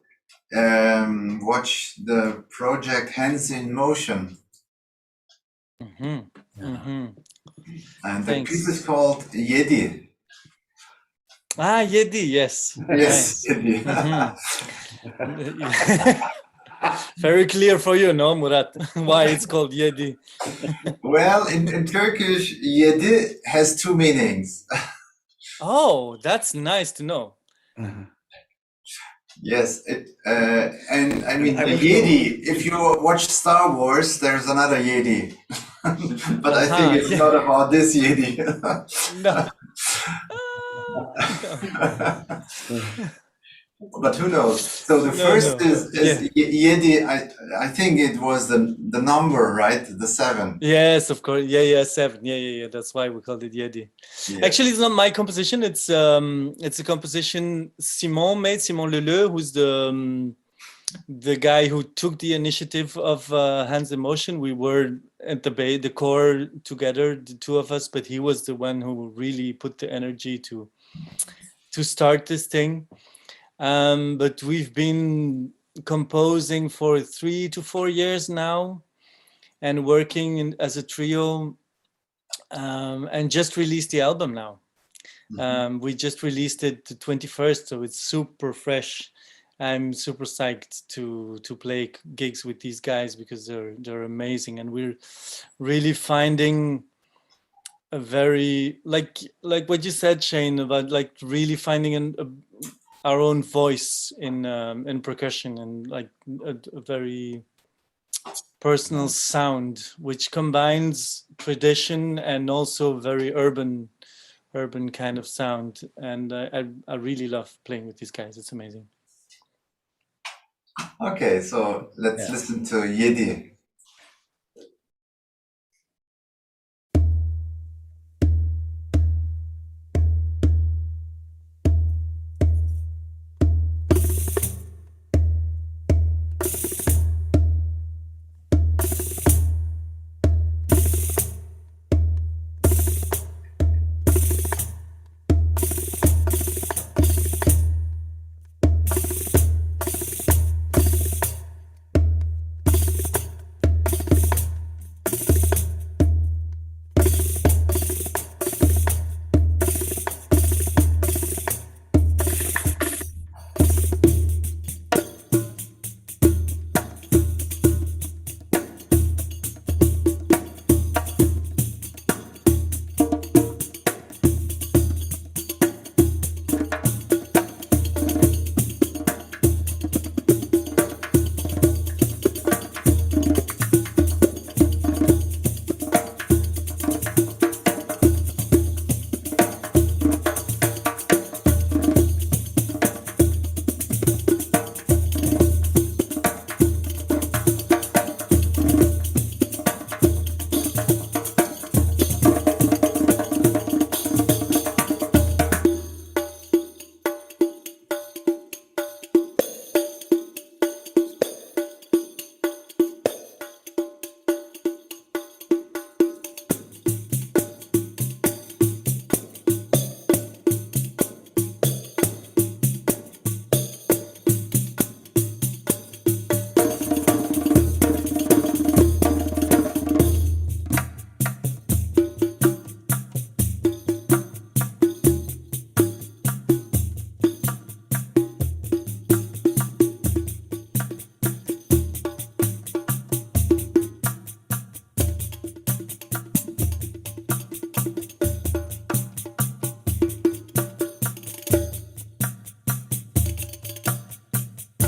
watch the project Hands in Motion. And the piece is called Yedi. Yedi, yes. Yes, Yedi. Very clear for you, no, Murat? Why it's called Yedi? Well, in Turkish, Yedi has two meanings. Oh, that's nice to know. Yes, and I mean the Yedi. If you watch Star Wars, there's another Yedi, but I think it's not about this Yedi. No. But who knows? So the first is Yedi. I think it was the number, right? The 7. Yes, of course. Yeah, 7. Yeah. That's why we called it Yedi. Yeah. Actually, it's not my composition. It's a composition Simon made. Simon Leleu, who's the guy who took the initiative of Hands in Motion. We were at the core together, the two of us, but he was the one who really put the energy to start this thing. But we've been composing for 3 to 4 years now, and working as a trio, and just released the album now. We just released it the 21st, so it's super fresh. I'm super psyched to play gigs with these guys because they're amazing, and we're really finding a very like what you said, Shane, about like really finding our own voice in percussion, and like a very personal sound, which combines tradition and also very urban kind of sound. And I really love playing with these guys. It's amazing. Okay, so let's listen to Yedi.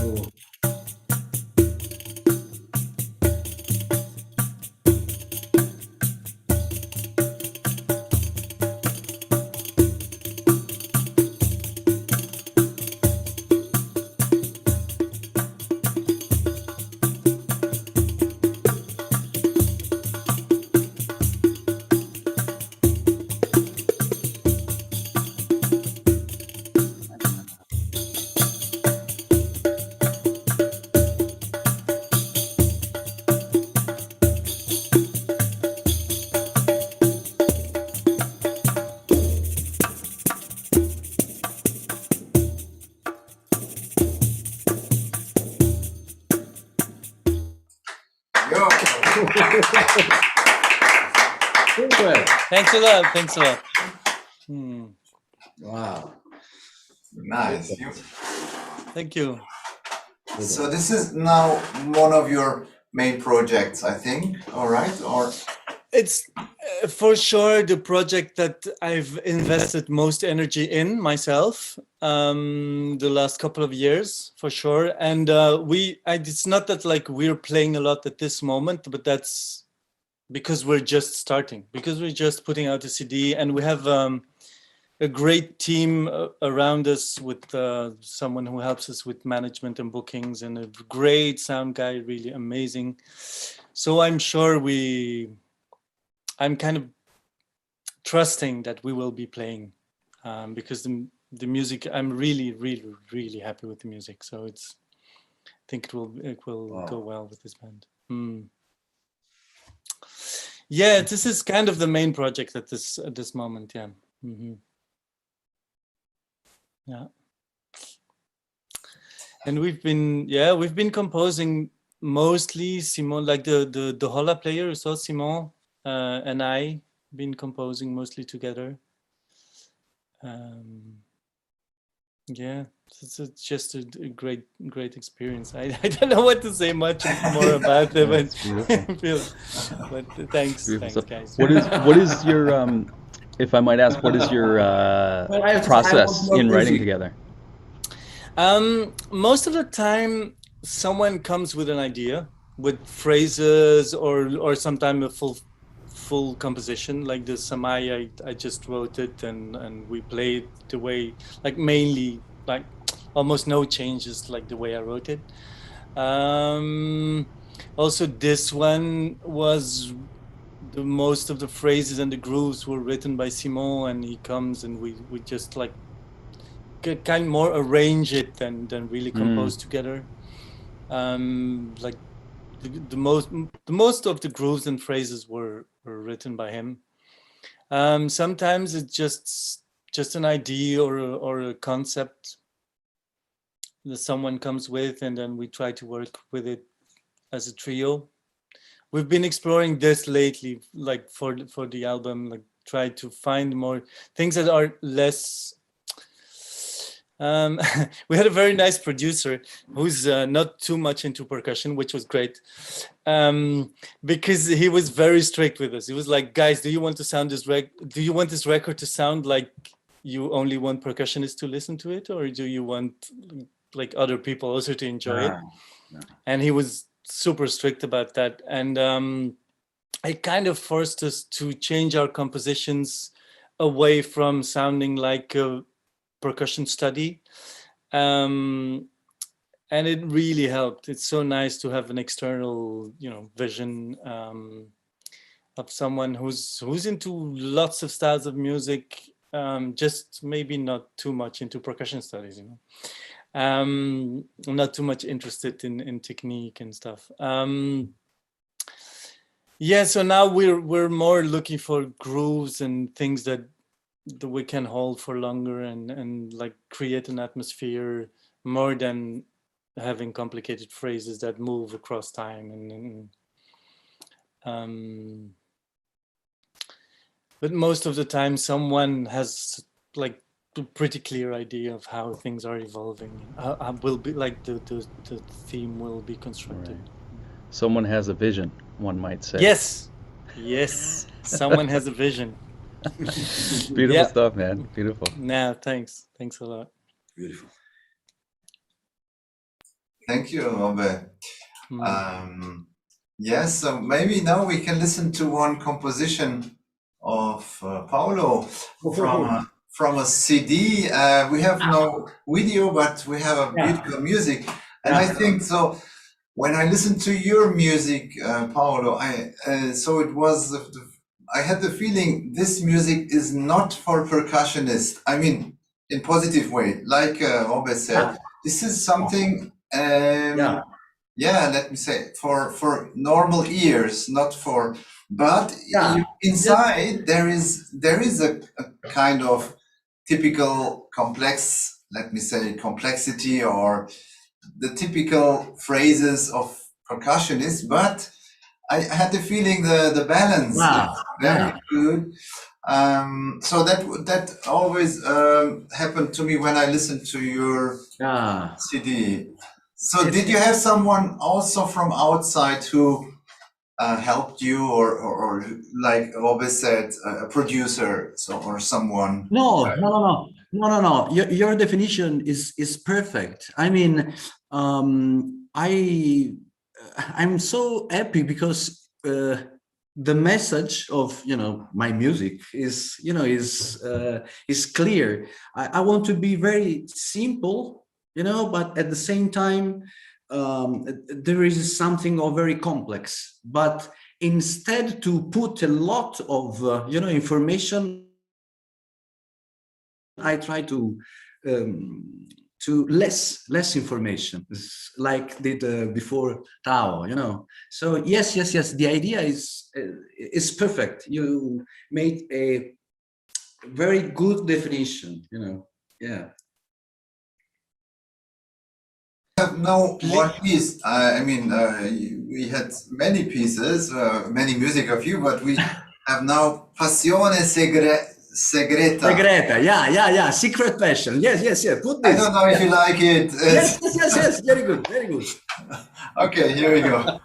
Cool. Yo. Super. Thanks a lot. Thanks a lot. Wow. Nice. Thank you. So this is now one of your main projects, I think. All right, or It's for sure the project that I've invested most energy in myself the last couple of years, for sure. And it's not that like we're playing a lot at this moment, but that's because we're just starting, because we're just putting out a CD, and we have a great team around us with someone who helps us with management and bookings, and a great sound guy, really amazing. So I'm sure I'm kind of trusting that we will be playing because the music, I'm really, really, really happy with the music. So I think it will Wow. go well with this band. Yeah, this is kind of the main project at this moment. Yeah. Yeah. And we've been composing mostly Simon, like the Holla player, you saw Simon and I been composing mostly together. Yeah, it's just a great experience. I don't know what to say much more about it, but thanks, Beautiful. guys. What is your if I might ask, what is your process in writing together? Most of the time, someone comes with an idea, with phrases, or sometimes a full composition. Like the Samai, I just wrote it and we played the way, like mainly, like almost no changes, like the way I wrote it. Also, this one was most of the phrases and the grooves were written by Simon, and he comes and we just like kind of more arrange it than really compose together. Like the most of the grooves and phrases were written by him. Sometimes it's just an idea or a concept that someone comes with, and then we try to work with it as a trio. We've been exploring this lately, like for the album, like try to find more things that are less. We had a very nice producer who's not too much into percussion, which was great, because he was very strict with us. He was like, "Guys, do you want this record to sound like you only want percussionists to listen to it, or do you want like other people also to enjoy it?" And he was super strict about that, and it kind of forced us to change our compositions away from sounding like a percussion study, and it really helped. It's so nice to have an external, vision of someone who's into lots of styles of music, just maybe not too much into percussion studies, not too much interested in technique and stuff. Yeah, so now we're more looking for grooves and things that we can hold for longer and like create an atmosphere more than having complicated phrases that move across time but most of the time someone has like a pretty clear idea of how things are evolving, how will be like the theme will be constructed. Right. Someone has a vision, one might say. Yes, someone has a vision. Beautiful stuff, man. Beautiful. Nah, thanks a lot. Beautiful. Thank you, Robbe. Mm. Yes, so maybe now we can listen to one composition of Paolo from a CD. We have no video, but we have a beautiful music. And I think so. When I listened to your music, Paolo, I had the feeling this music is not for percussionists. I mean, in positive way, like Robbe said, this is something. Let me say for normal ears, not for. But inside there is a kind of typical complex, let me say, complexity or the typical phrases of percussionists, but I had the feeling the balance is very good. So that always happened to me when I listened to your CD. So did you have someone also from outside who helped you, or like Robbe said, a producer, or someone? No. Your definition is perfect. I mean, I'm so happy because the message of my music is clear. I want to be very simple, but at the same time there is something of very complex. But instead to put a lot of information, I try to less information, like did before Tao, So yes. The idea is perfect. You made a very good definition, Yeah. Have no one piece. I mean, we had many pieces, many music of you, but we have now Passione Segreta. Segreta, yeah. Secret passion. Yes. Put this. I don't know if you like it. Yes. Very good. Okay, here we go.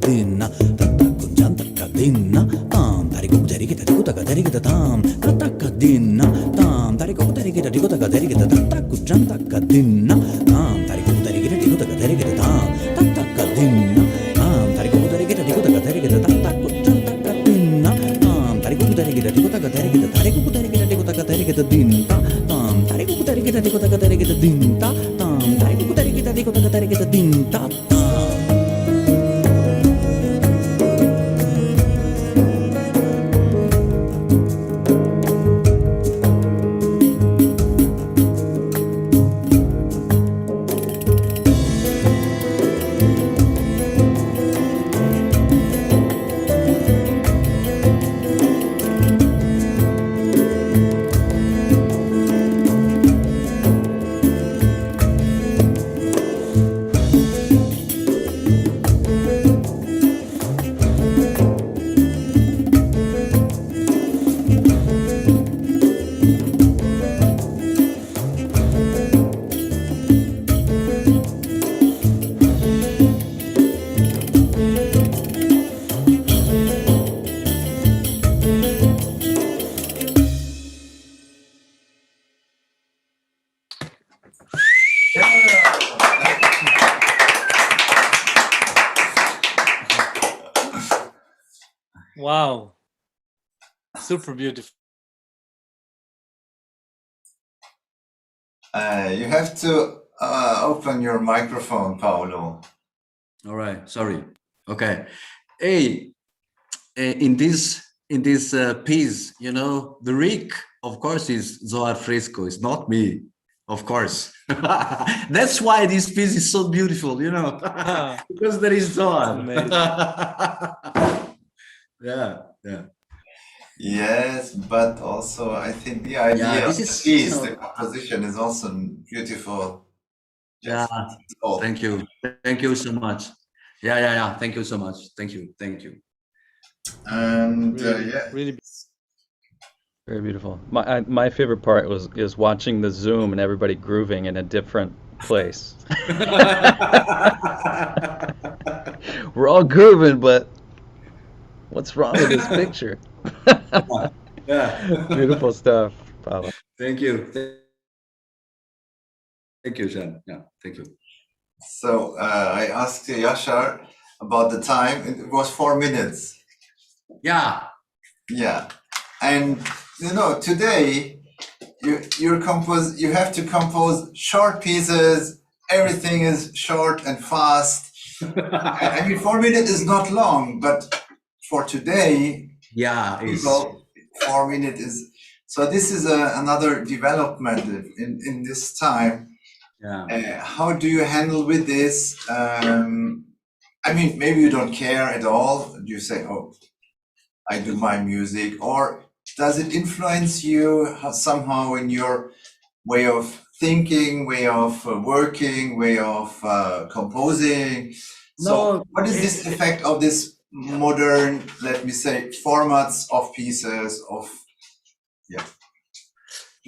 Dinna, tam tataka dinna tam tariko tarigita digotaka tarigita tataku jantaka dinna tam tariko tarigita digotaka tarigita tam tataka dinna tam tariko tarigita digotaka tarigita tataku jantaka dinna tam tariko tarigita digotaka tarigita tariko tarigita digotaka tarigita dinna tam tariko tarigita digotaka tarigita dinna tam tariko tarigita digotaka tarigita dinna Wow, super beautiful. You have to open your microphone, Paolo. All right, sorry. Okay. Hey, in this piece, you know, the Rick, of course, is Zohar Fresco. It's not me, of course. That's why this piece is so beautiful, you know, because there is Zohar. Yeah, yeah. Yes, but also I think the idea Yeah, of this the is, piece, you know, the composition is also beautiful. yeah. Oh. Thank you so much. Yeah. Thank you so much. Thank you. And Really, yeah, really. Very beautiful. My favorite part is watching the Zoom and everybody grooving in a different place. We're all grooving, but what's wrong with this picture? Yeah. Beautiful stuff, Paolo. Thank you. Thank you, Shan. Yeah, thank you. so I asked Yashar about the time. It was 4 minutes. Yeah. Yeah, and you know today you have to compose short pieces. Everything is short and fast. I mean, 4 minutes is not long, but for today, Yeah, people, 4 minutes is. So this is another development in this time. yeah. How do you handle with this? I mean, maybe you don't care at all. You say, "Oh, I do my music," or does it influence you somehow in your way of thinking, way of working, way of composing? So No, what is this effect of this modern, let me say, formats of pieces of, yeah.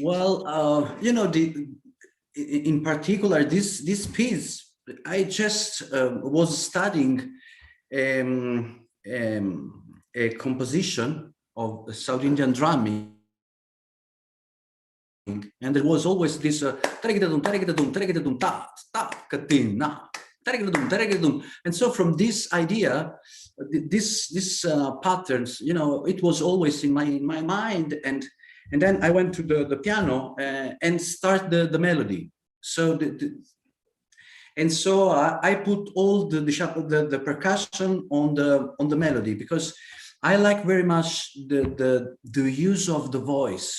well, you know, in particular, this piece, I just was studying a composition of South Indian drumming, and there was always this and so from this idea, this patterns, you know, it was always in my mind, and then I went to the piano and start the melody. So and so I put all the percussion on the melody, because I like very much the use of the voice,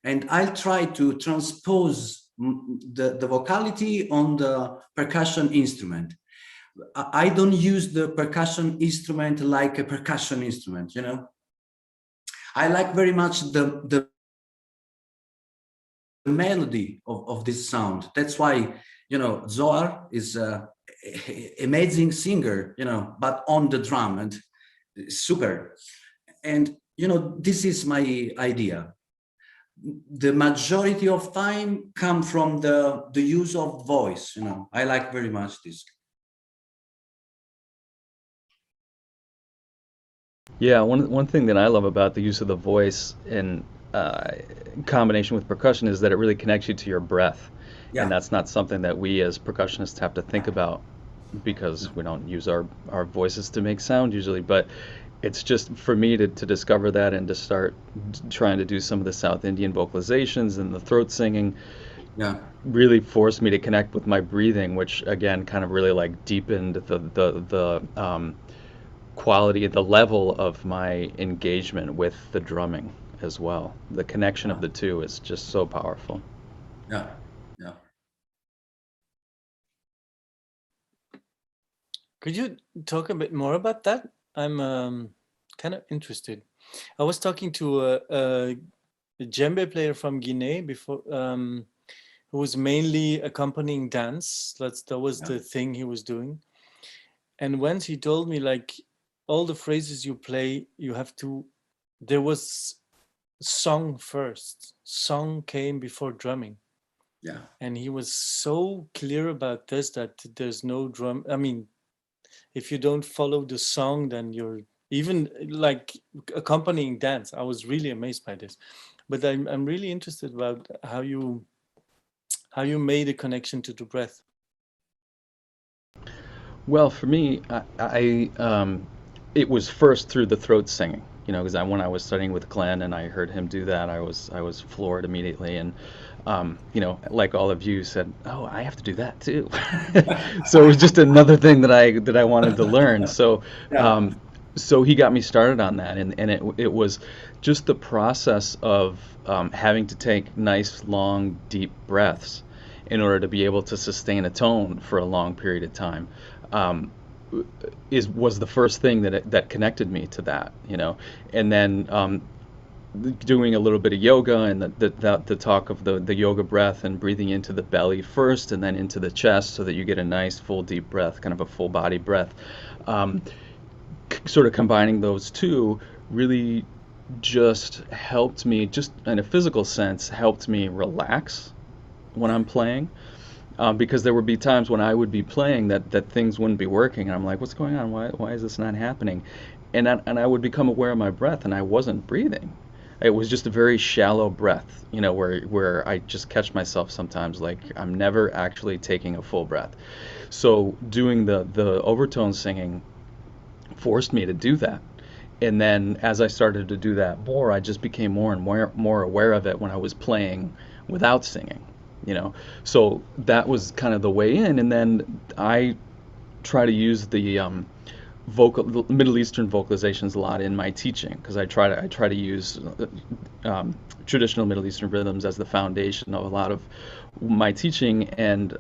and I'll try to transpose the vocality on the percussion instrument. I don't use the percussion instrument like a percussion instrument, you know. I like very much the melody of this sound. That's why, you know, Zohar is a amazing singer, you know, but on the drum, and super. And, you know, this is my idea. The majority of time come from the use of voice, you know. I like very much this. Yeah, one thing that I love about the use of the voice in combination with percussion is that it really connects you to your breath, and Yeah. that's not something that we as percussionists have to think about because we don't use our voices to make sound usually. But it's just for me to discover that and to start trying to do some of the South Indian vocalizations and the throat singing Yeah. really forced me to connect with my breathing, which again kind of really like deepened the quality, the level of my engagement with the drumming as well. The connection of the two is just so powerful. Yeah. Yeah. Could you talk a bit more about that? I'm kind of interested. I was talking to a djembe player from Guinea before, who was mainly accompanying dance. That was the thing he was doing. And once he told me, like, all the phrases you play, you have to, there was song first. Song came before drumming. Yeah. And he was so clear about this, that there's no drum. I mean, if you don't follow the song, then you're even like accompanying dance. I was really amazed by this. But I'm really interested about how you made a connection to the breath. Well, for me, it was first through the throat singing, you know, because when I was studying with Glenn and I heard him do that, I was floored immediately, and you know, like all of you said, oh, I have to do that too. So it was just another thing that I wanted to learn. So Yeah. so he got me started on that, and it was just the process of having to take nice, long, deep breaths in order to be able to sustain a tone for a long period of time. Was the first thing that connected me to that, you know, and then doing a little bit of yoga and the talk of the yoga breath and breathing into the belly first and then into the chest so that you get a nice full deep breath, kind of a full body breath. Sort of combining those two really just helped me, just in a physical sense, helped me relax when I'm playing. Because there would be times when I would be playing that things wouldn't be working, and I'm like, what's going on? Why is this not happening? And I would become aware of my breath, and I wasn't breathing. It was just a very shallow breath, you know, where I just catch myself sometimes like I'm never actually taking a full breath. So doing the overtone singing forced me to do that. And then as I started to do that more, I just became more and more aware of it when I was playing without singing, you know. So that was kind of the way in. And then I try to use the Middle Eastern vocalizations a lot in my teaching, because I try to use traditional Middle Eastern rhythms as the foundation of a lot of my teaching, and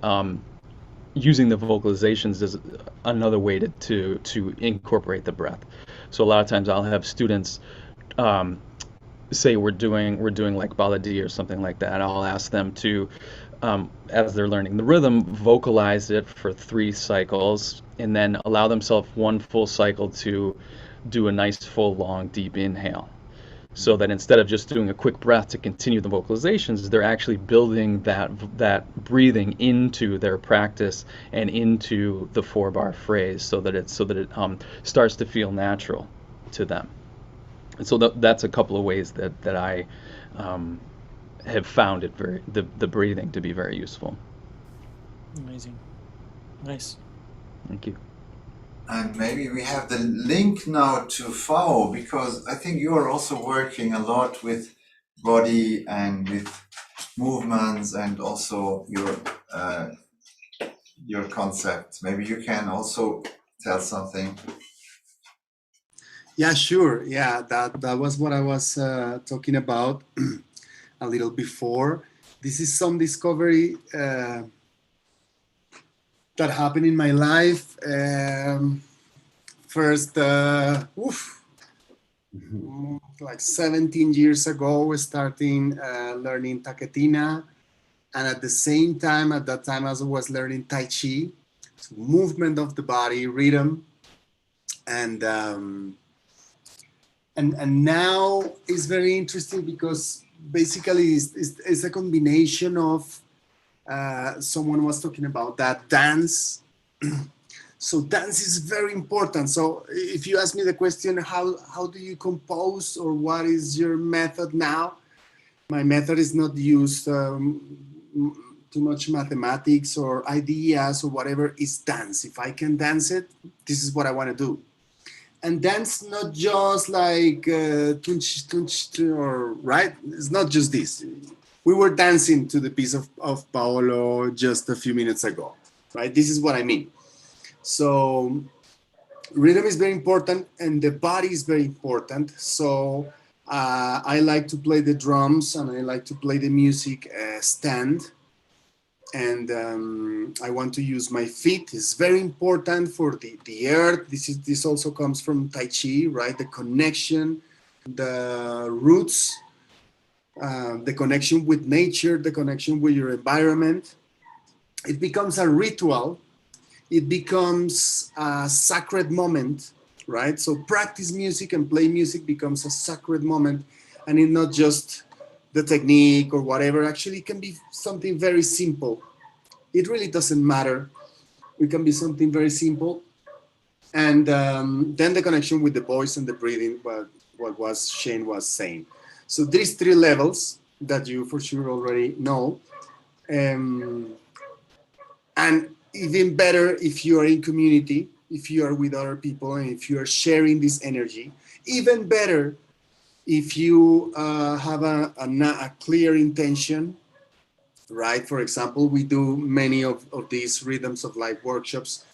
using the vocalizations as another way to incorporate the breath. So a lot of times I'll have students say we're doing like baladi or something like that. I'll ask them to, as they're learning the rhythm, vocalize it for 3 cycles and then allow themselves one full cycle to do a nice full long deep inhale. So that instead of just doing a quick breath to continue the vocalizations, they're actually building that breathing into their practice and into the 4-bar phrase, so that it starts to feel natural to them. And so that's a couple of ways that I have found it the breathing to be very useful. Amazing, nice. Thank you. And maybe we have the link now to Paolo, because I think you are also working a lot with body and with movements and also your concept. Maybe you can also tell something. Yeah, sure. Yeah, that was what I was talking about a little before. This is some discovery that happened in my life. First, like 17 years ago, starting learning taquetina, and at the same time, at that time, I was learning Tai Chi, so movement of the body, rhythm, and now it's very interesting because basically it's a combination of someone was talking about that dance. So dance is very important. So if you ask me the question, how do you compose, or what is your method now? My method is not used too much mathematics or ideas or whatever. It's dance. If I can dance it, this is what I want to do. And dance not just like tunch, tunch, or right. It's not just this. We were dancing to the piece of Paolo just a few minutes ago, right? This is what I mean. So rhythm is very important, and the body is very important. So I like to play the drums, and I like to play the music stand. And I want to use my feet. It's very important for the earth. This also comes from Tai Chi, right? The connection, the roots, the connection with nature, the connection with your environment. It becomes a ritual. It becomes a sacred moment, right? So practice music and play music becomes a sacred moment, and it's not just the technique or whatever. Actually, it can be something very simple. It really doesn't matter. It can be something very simple. And then the connection with the voice and the breathing, what was Shane was saying. So these three levels that you for sure already know. And even better if you are in community, if you are with other people, and if you are sharing this energy. Even better if you have a clear intention, right? For example, we do many of these rhythms of life workshops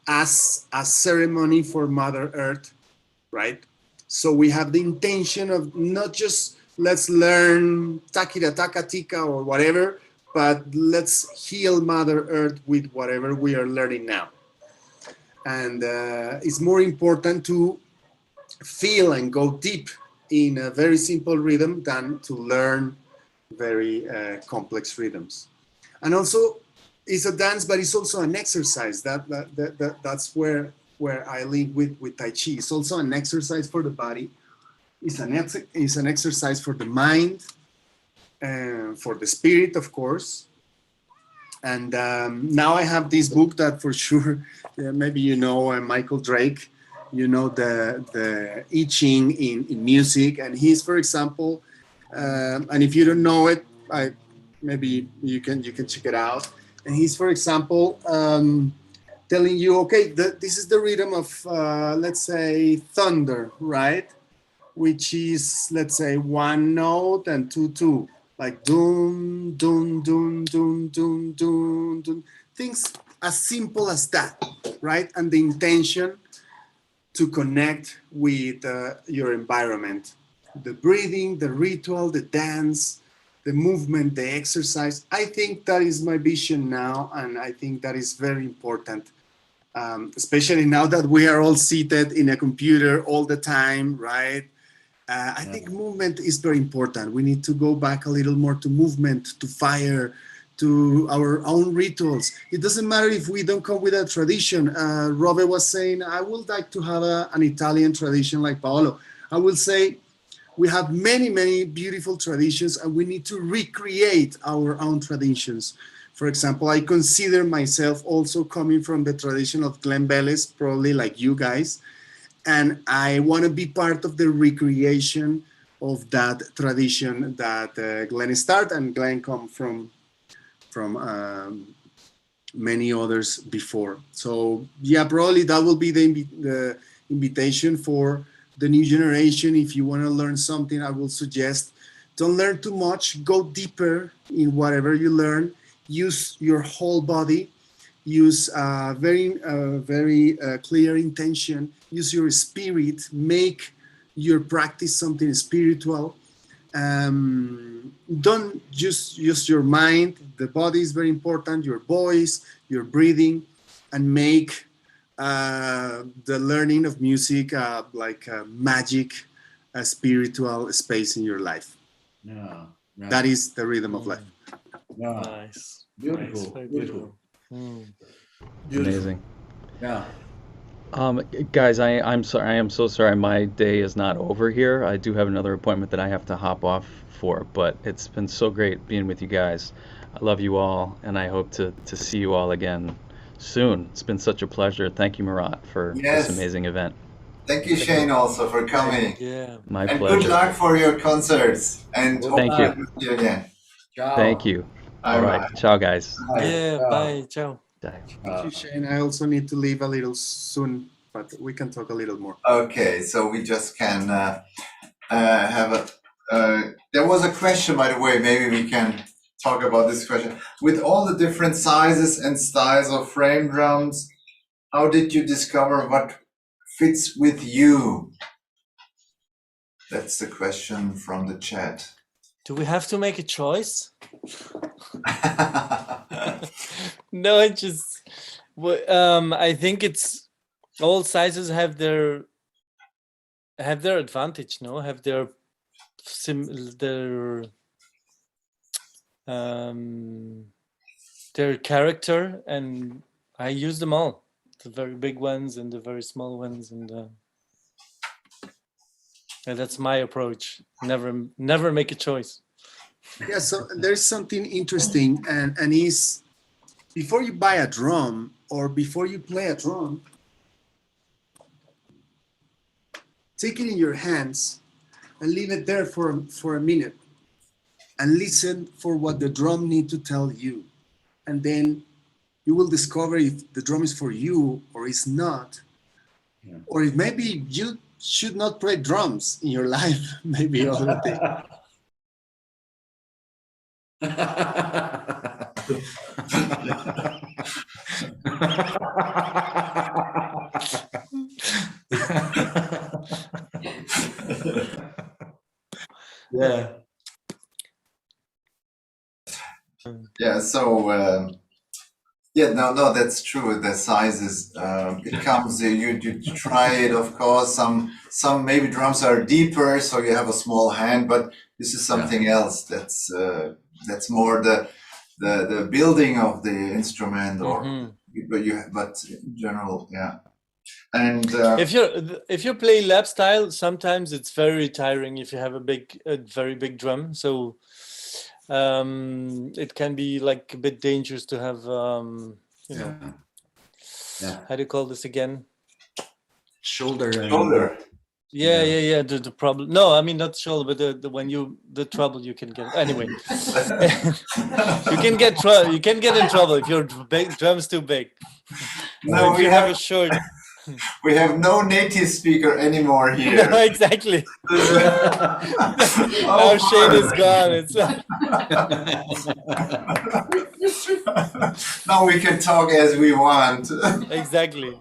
as a ceremony for Mother Earth, right? So we have the intention of not just let's learn takira taka tika or whatever, but let's heal Mother Earth with whatever we are learning now. And it's more important to feel and go deep in a very simple rhythm than to learn very complex rhythms. And also, it's a dance, but it's also an exercise. That's where I link with Tai Chi. It's also an exercise for the body. It's an exercise for the mind, for the spirit, of course. And now I have this book that for sure, maybe you know Michael Drake, you know the I Ching in music. And he's, for example, and if you don't know it, maybe you can check it out. And he's, for example, telling you, okay, this is the rhythm of, let's say, thunder, right? Which is, let's say, one note and two, like doom, doom, doom, doom, doom, doom, doom. Things as simple as that, right? And the intention to connect with your environment. The breathing, the ritual, the dance, the movement, the exercise. I think that is my vision now, and I think that is very important, especially now that we are all seated in a computer all the time, right? I think movement is very important. We need to go back a little more to movement, to fire, to our own rituals. It doesn't matter if we don't come with a tradition. Robbe was saying, I would like to have an Italian tradition like Paolo. I will say, we have many, many beautiful traditions, and we need to recreate our own traditions. For example, I consider myself also coming from the tradition of Glenn Velez, probably like you guys. And I want to be part of the recreation of that tradition that Glenn started, and Glenn come from many others before. So yeah, probably that will be the invitation for the new generation. If you want to learn something, I will suggest don't learn too much, go deeper in whatever you learn, use your whole body, use very clear intention, use your spirit, make your practice something spiritual. Don't just use your mind. The body is very important, your voice, your breathing, and make the learning of music like a magic, a spiritual space in your life. Yeah. That is the rhythm of life. Yeah. Nice. Beautiful. Nice. Very Beautiful. Amazing. Yeah. Guys, I'm sorry. I am so sorry. My day is not over here. I do have another appointment that I have to hop off for, but it's been so great being with you guys. I love you all, and I hope to see you all again soon. It's been such a pleasure. Thank you, Murat, for Yes. this amazing event. Thank you, Shane, also for coming. Yeah. My And pleasure. good luck for your concerts. And hope Thank to you. meet you again. Ciao. Thank you. All right. Ciao, guys. Yeah. Bye. Ciao. Bye. Thank you, Shane. I also need to leave a little soon, but we can talk a little more. Okay, so we just can have a. There was a question, by the way. Maybe we can talk about this question. With all the different sizes and styles of frame drums, how did you discover what fits with you? That's the question from the chat. Do we have to make a choice? No, I just. I think it's all sizes have their advantage. No, have their character, and I use them all. The very big ones and the very small ones, and that's my approach. Never make a choice. Yeah, so there's something interesting, and is before you buy a drum or before you play a drum, take it in your hands and leave it there for a minute and listen for what the drum need to tell you. And then you will discover if the drum is for you or is not. Yeah. Or if maybe you should not play drums in your life, maybe all the time. Yeah. Yeah, so yeah, no, that's true. The sizes, it comes, you try it, of course. Some maybe drums are deeper, so you have a small hand, but this is something else. That's more the building of the instrument, or but in general, yeah. And if you play lap style, sometimes it's very tiring if you have a very big drum. So it can be like a bit dangerous to have you know, how do you call this again? Shoulder. Yeah. The problem. No, I mean not shoulder, but the trouble you can get. Anyway, you can get in trouble if your drum's too big. No, if you have a short. We have no native speaker anymore here. No, exactly. Our Shane is gone. It's now we can talk as we want. Exactly.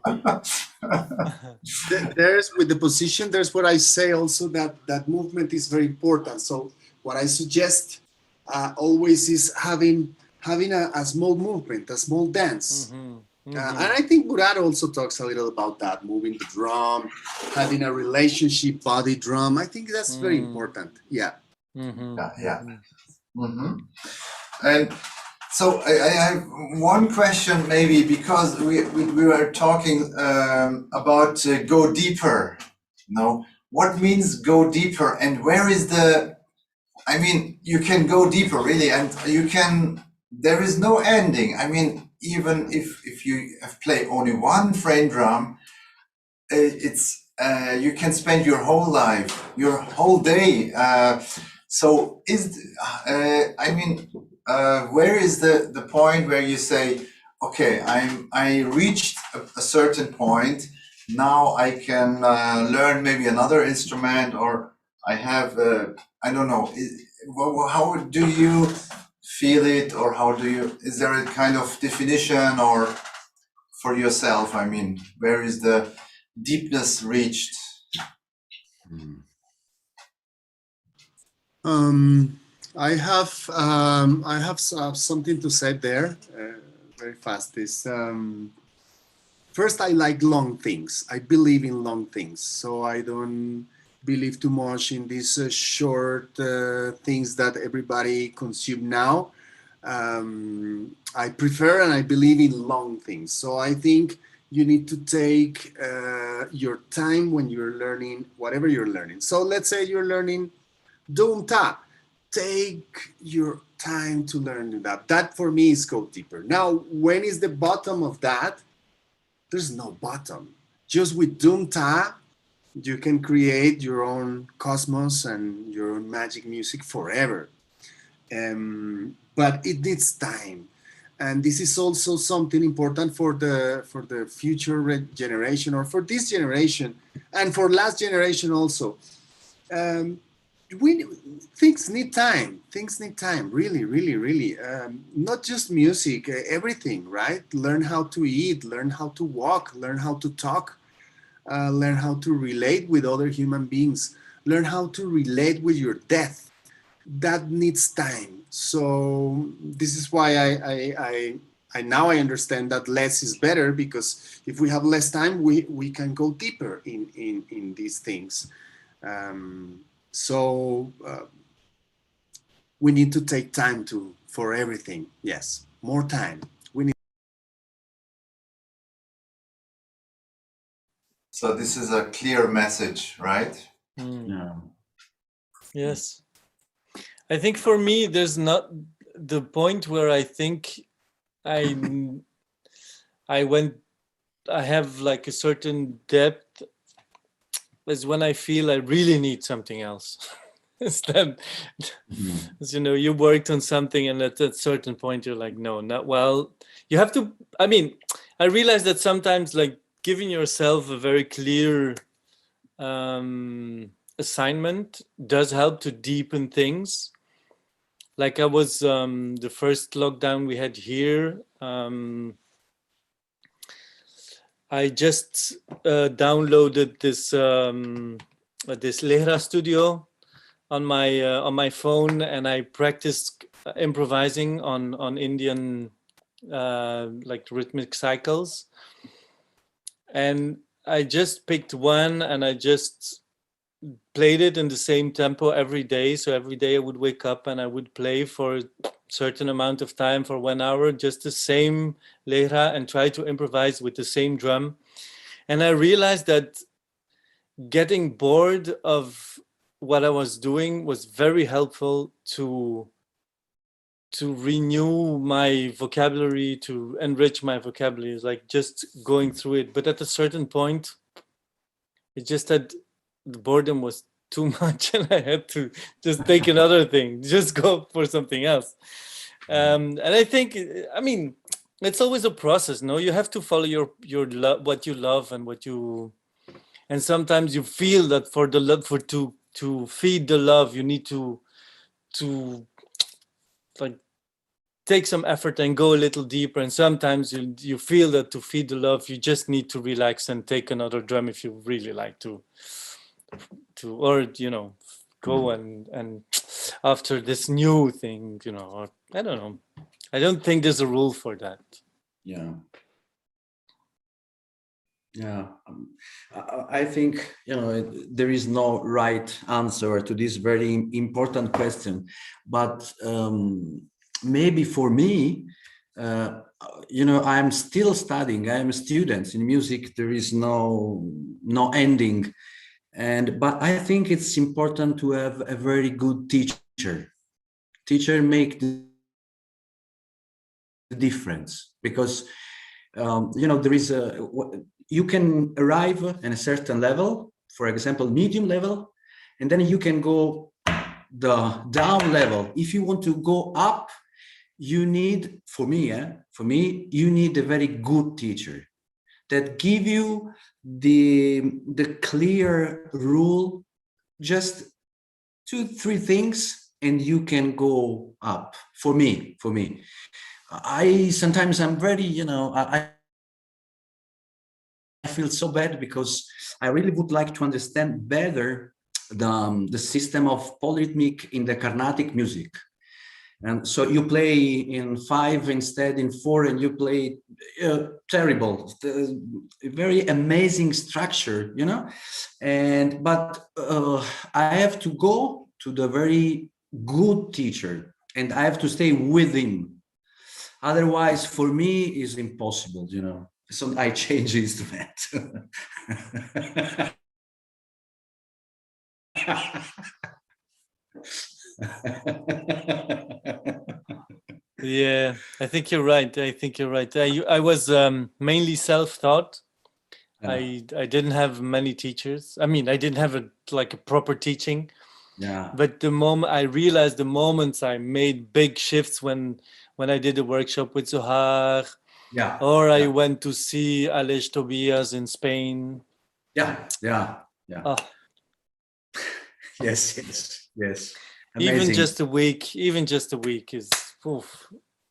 There's with the position. There's what I say also that movement is very important. So what I suggest always is having a small movement, a small dance. Mm-hmm. And I think Murat also talks a little about that, moving the drum, having a relationship body drum. I think that's very important. Yeah. Mm-hmm. Yeah. Mm-hmm. And so I have one question, maybe, because we were talking about go deeper. No, what means go deeper, and where is the? I mean, you can go deeper, really, and you can. There is no ending. I mean, even if you play only one frame drum, it's you can spend your whole life, your whole day. So I mean, where is the point where you say, okay, I reached a certain point. Now I can learn maybe another instrument, or I have I don't know. How do you feel it, or is there a kind of definition, or for yourself? I mean, where is the deepness reached? I have something to say there very fast. Is first, I like long things. I believe in long things, so I don't believe too much in these short things that everybody consume now. I prefer and I believe in long things. So I think you need to take your time when you're learning whatever you're learning. So let's say you're learning Dum Ta. Take your time to learn that. That for me is go deeper. Now, when is the bottom of that? There's no bottom. Just with Doom Ta, you can create your own cosmos and your own magic music forever. But it needs time. And this is also something important for the future generation, or for this generation, and for last generation also. Things need time. Things need time, really, really, really. Not just music, everything, right? Learn how to eat, learn how to walk, learn how to talk, learn how to relate with other human beings, learn how to relate with your death. That needs time. So this is why I now I understand that less is better, because if we have less time, we can go deeper in these things. So we need to take time for everything. Yes, more time. We need. So this is a clear message, right? Yeah. Yes. I think for me, there's not the point where I think I have like a certain depth, is when I feel I really need something else. It's then, as you know, you worked on something, and at a certain point you're like, no, not well. You have to, I mean, I realize that sometimes like giving yourself a very clear assignment does help to deepen things. Like I was, the first lockdown we had here, I just downloaded this Lehra Studio on my phone, and I practiced improvising on Indian like rhythmic cycles. And I just picked one, and I just played it in the same tempo every day. So every day I would wake up and I would play for a certain amount of time, for 1 hour, just the same lehra, and try to improvise with the same drum. And I realized that getting bored of what I was doing was very helpful to renew my vocabulary, to enrich my vocabulary. It's like just going through it. But at a certain point, it just that the boredom was too much, and I had to just take another thing, just go for something else. And I think, I mean, it's always a process. No, you have to follow your what you love and what you, and sometimes you feel that for the love, to feed the love, you need to like take some effort and go a little deeper. And sometimes you feel that to feed the love, you just need to relax and take another drum if you really like to, or you know, go and after this new thing, you know, or I don't know. I don't think there's a rule for that. Yeah. Yeah, I think, you know, there is no right answer to this very important question, but maybe for me, you know, I'm still studying. I'm a student in music. There is no ending, but I think it's important to have a very good teacher. Teacher make the difference, because you know, there is you can arrive at a certain level, for example, medium level, and then you can go the down level. If you want to go up, you need, for me, you need a very good teacher that give you the clear rule, just 2-3 things, and you can go up. For me, sometimes I'm very, you know, I feel so bad, because I really would like to understand better the system of polyrhythmic in the Carnatic music. And so you play in 5 instead in 4, and you play terrible, very amazing structure, you know. But I have to go to the very good teacher, and I have to stay with him. Otherwise, for me, is impossible, you know. So I change instrument. Yeah, I think you're right. I was mainly self-taught. Yeah. I didn't have many teachers. I mean, I didn't have a proper teaching. Yeah. But the moment I realized, the moments I made big shifts when I did a workshop with Zohar, Yeah. or I went to see Alej Tobias in Spain. Yeah. Oh, Yes. Amazing. even just a week is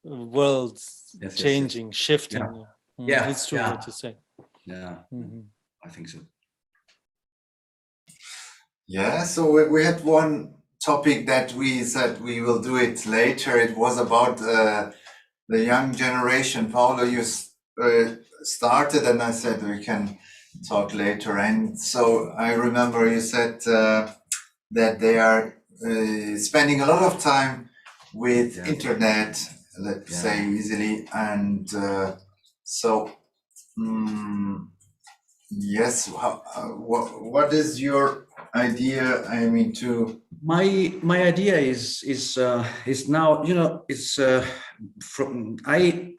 world changing, shifting. Yeah. It's true what you say. Yeah. Mhm. I think so. Yeah, so we had one topic that we said we will do it later. It was about the young generation. Paolo, you started, and I said we can talk later. And so I remember you said that they are spending a lot of time with internet, let's say easily. And so, yes, what is your idea? I mean, to my idea is now, it's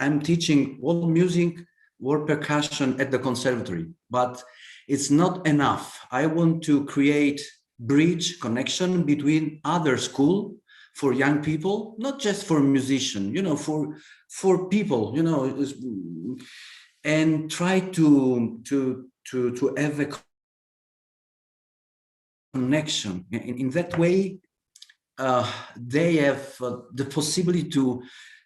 I'm teaching world music, world percussion at the conservatory, but it's not enough. I want to create bridge connection between other school for young people, not just for musicians, for people, and try to have a connection. In that way, they have the possibility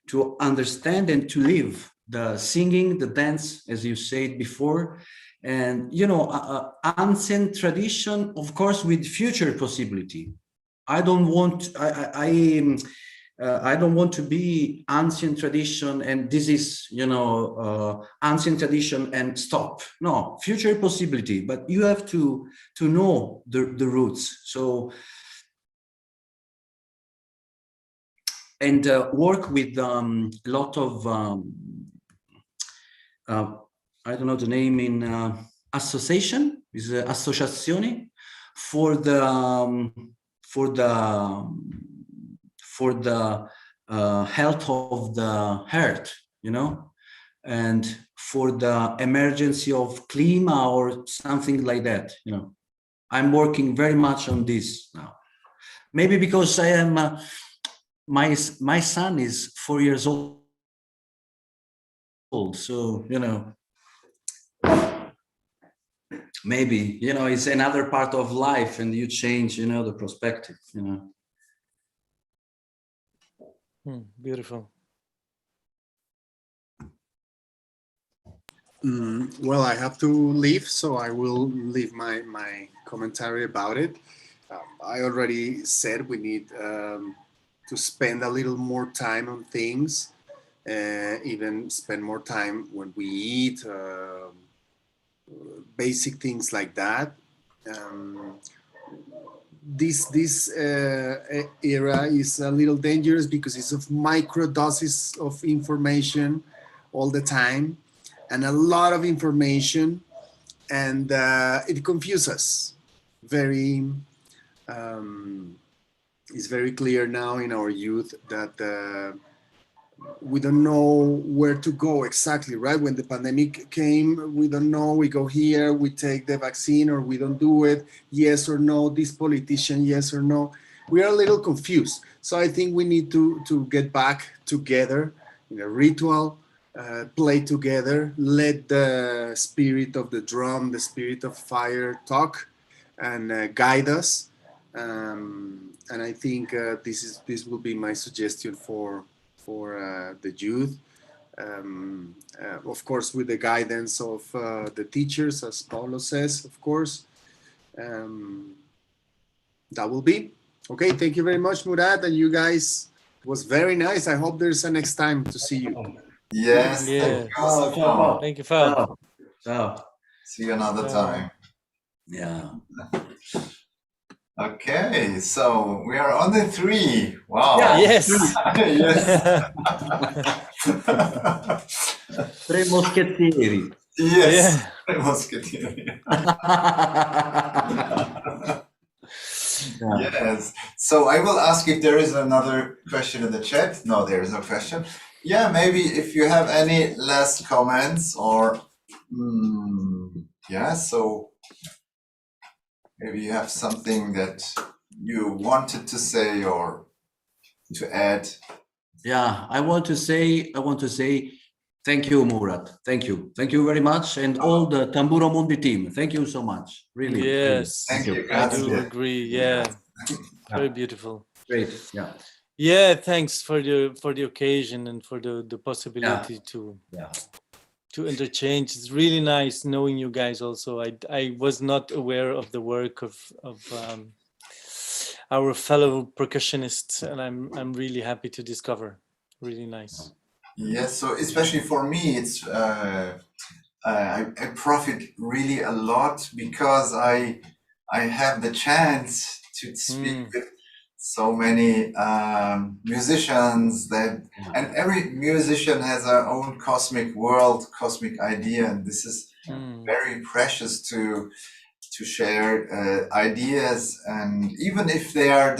to understand and to live the singing, the dance, as you said before, and ancient tradition, of course, with future possibility. I don't want I don't want to be ancient tradition and this is ancient tradition and stop. No, future possibility, but you have to know the roots. So and work with a lot of I don't know the name in association, is associazioni for the health of the heart, and for the emergency of clima or something like that. I'm working very much on this now. Maybe because I am my son is 4 years old, so maybe it's another part of life, and you change the perspective. Beautiful. Well, I have to leave, so I will leave my commentary about it. I already said we need to spend a little more time on things, even spend more time when we eat, basic things like that. This era is a little dangerous because it's of micro doses of information all the time, and a lot of information, and it confuses us. It's very clear now in our youth that we don't know where to go exactly, right? When the pandemic came, we don't know, we go here, we take the vaccine or we don't do it, yes or no, this politician, yes or no. We are a little confused. So I think we need to get back together in a ritual, play together, let the spirit of the drum, the spirit of fire talk and guide us. And I think this will be my suggestion for the youth, of course, with the guidance of the teachers, as Paolo says, of course. That will be. Okay, thank you very much, Murad, and you guys. It was very nice. I hope there's a next time to see you. yes, Yeah. thank you. Thank you, Ciao. See you another time. Yeah. Okay, so we are on the 3. Wow. Yes. Yes. Tre moschettieri. Yes. Yeah. Musketeer. Yes. So I will ask if there is another question in the chat. No, there is no question. Yeah, maybe if you have any last comments or yeah, so maybe you have something that you wanted to say or to add. Yeah, I want to say thank you, Murat. Thank you very much, and all the Tamburi Mundi team. Thank you so much. Really. Yes, Thank you. I do Grazie. agree. Yeah, very beautiful. Great. Yeah. Yeah, thanks for the occasion and for the possibility to interchange. It's really nice knowing you guys. Also, I was not aware of the work of our fellow percussionists, and I'm really happy to discover. Really nice. Yes, so especially for me, it's I profit really a lot because I have the chance to speak with so many musicians and every musician has their own cosmic world, cosmic idea, and this is very precious to share ideas. And even if they are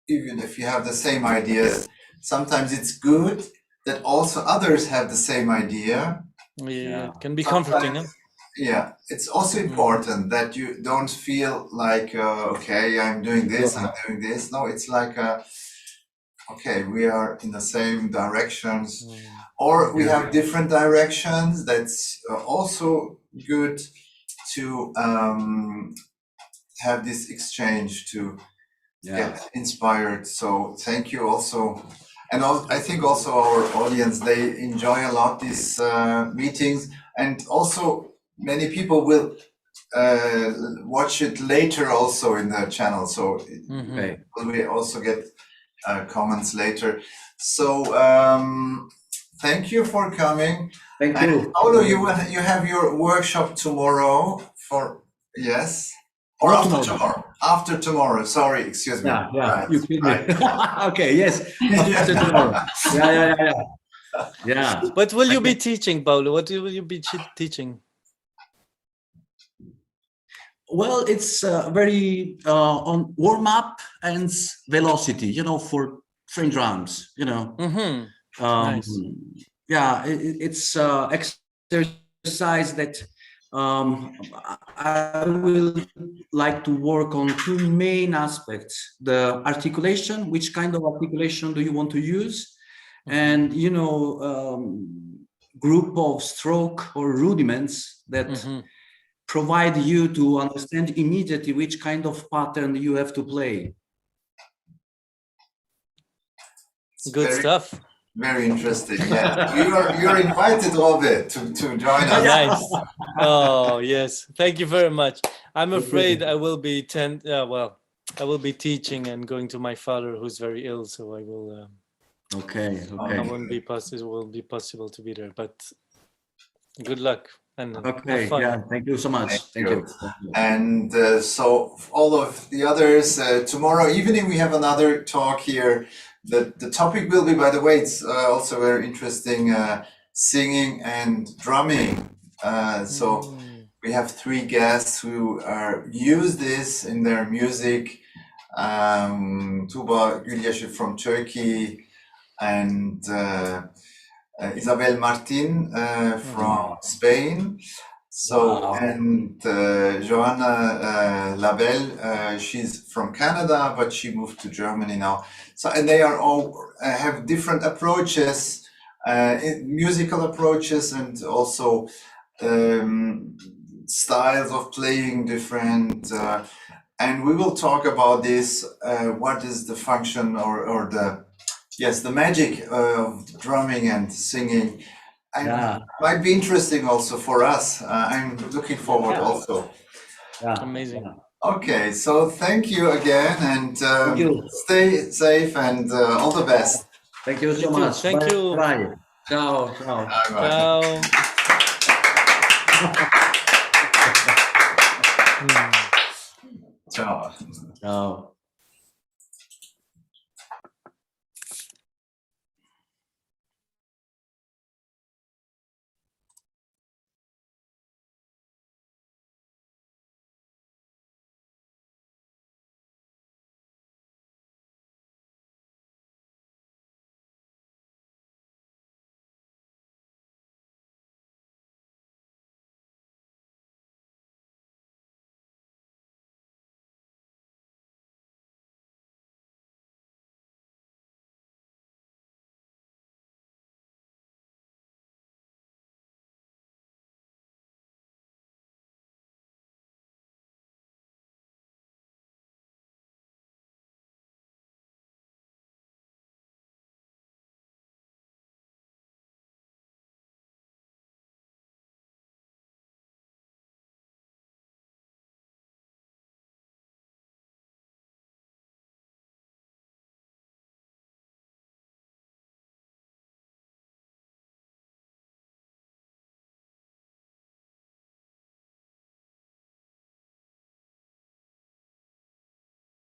even if you have the same ideas, sometimes it's good that also others have the same idea. Yeah, it can be comforting. Huh? Yeah, it's also important that you don't feel like, okay, I'm doing this, I'm doing this. No, it's like, okay, we are in the same directions, or we have different directions. That's also good to have this exchange to get inspired. So thank you also. And I think also our audience, they enjoy a lot these meetings, and also many people will watch it later also in the channel. So we also get comments later. So thank you for coming. Thank you. Paolo, you have your workshop tomorrow yes? Or after tomorrow? After tomorrow. Sorry, excuse me. Yeah. You feel me. Okay. Yes. After tomorrow. Yeah. What will you be teaching, Paolo? What will you be teaching? Well, it's very on warm up and velocity. You know, for frame drums. You know. Nice. Yeah, it's exercise that. I will like to work on two main aspects: the articulation, which kind of articulation do you want to use, and group of stroke or rudiments that provide you to understand immediately which kind of pattern you have to play. Good stuff. Very interesting. Yeah, you're invited, Robbe, to join us. Nice. Oh yes, thank you very much. I'm afraid I will be I will be teaching and going to my father, who's very ill. So I will. Okay. I won't be possible. It won't be possible to be there. But good luck and okay. Have fun. Yeah. Thank you so much. Thank you. And so all of the others, tomorrow evening we have another talk here. The topic will be, by the way, it's also very interesting, singing and drumming. So we have 3 guests who use this in their music. Tuba Gülyaşı from Turkey and Isabel Martin from Spain. So, and Joanna Labelle, she's from Canada, but she moved to Germany now. So, and they are all have different approaches, musical approaches, and also styles of playing different. And we will talk about this. What is the function or the magic of drumming and singing? And might be interesting also for us. I'm looking forward also. Amazing. Okay, so thank you again, and stay safe and all the best. Thank you so much. Thank you. Bye. Ciao. Ciao. Bye. Ciao. Ciao. Ciao.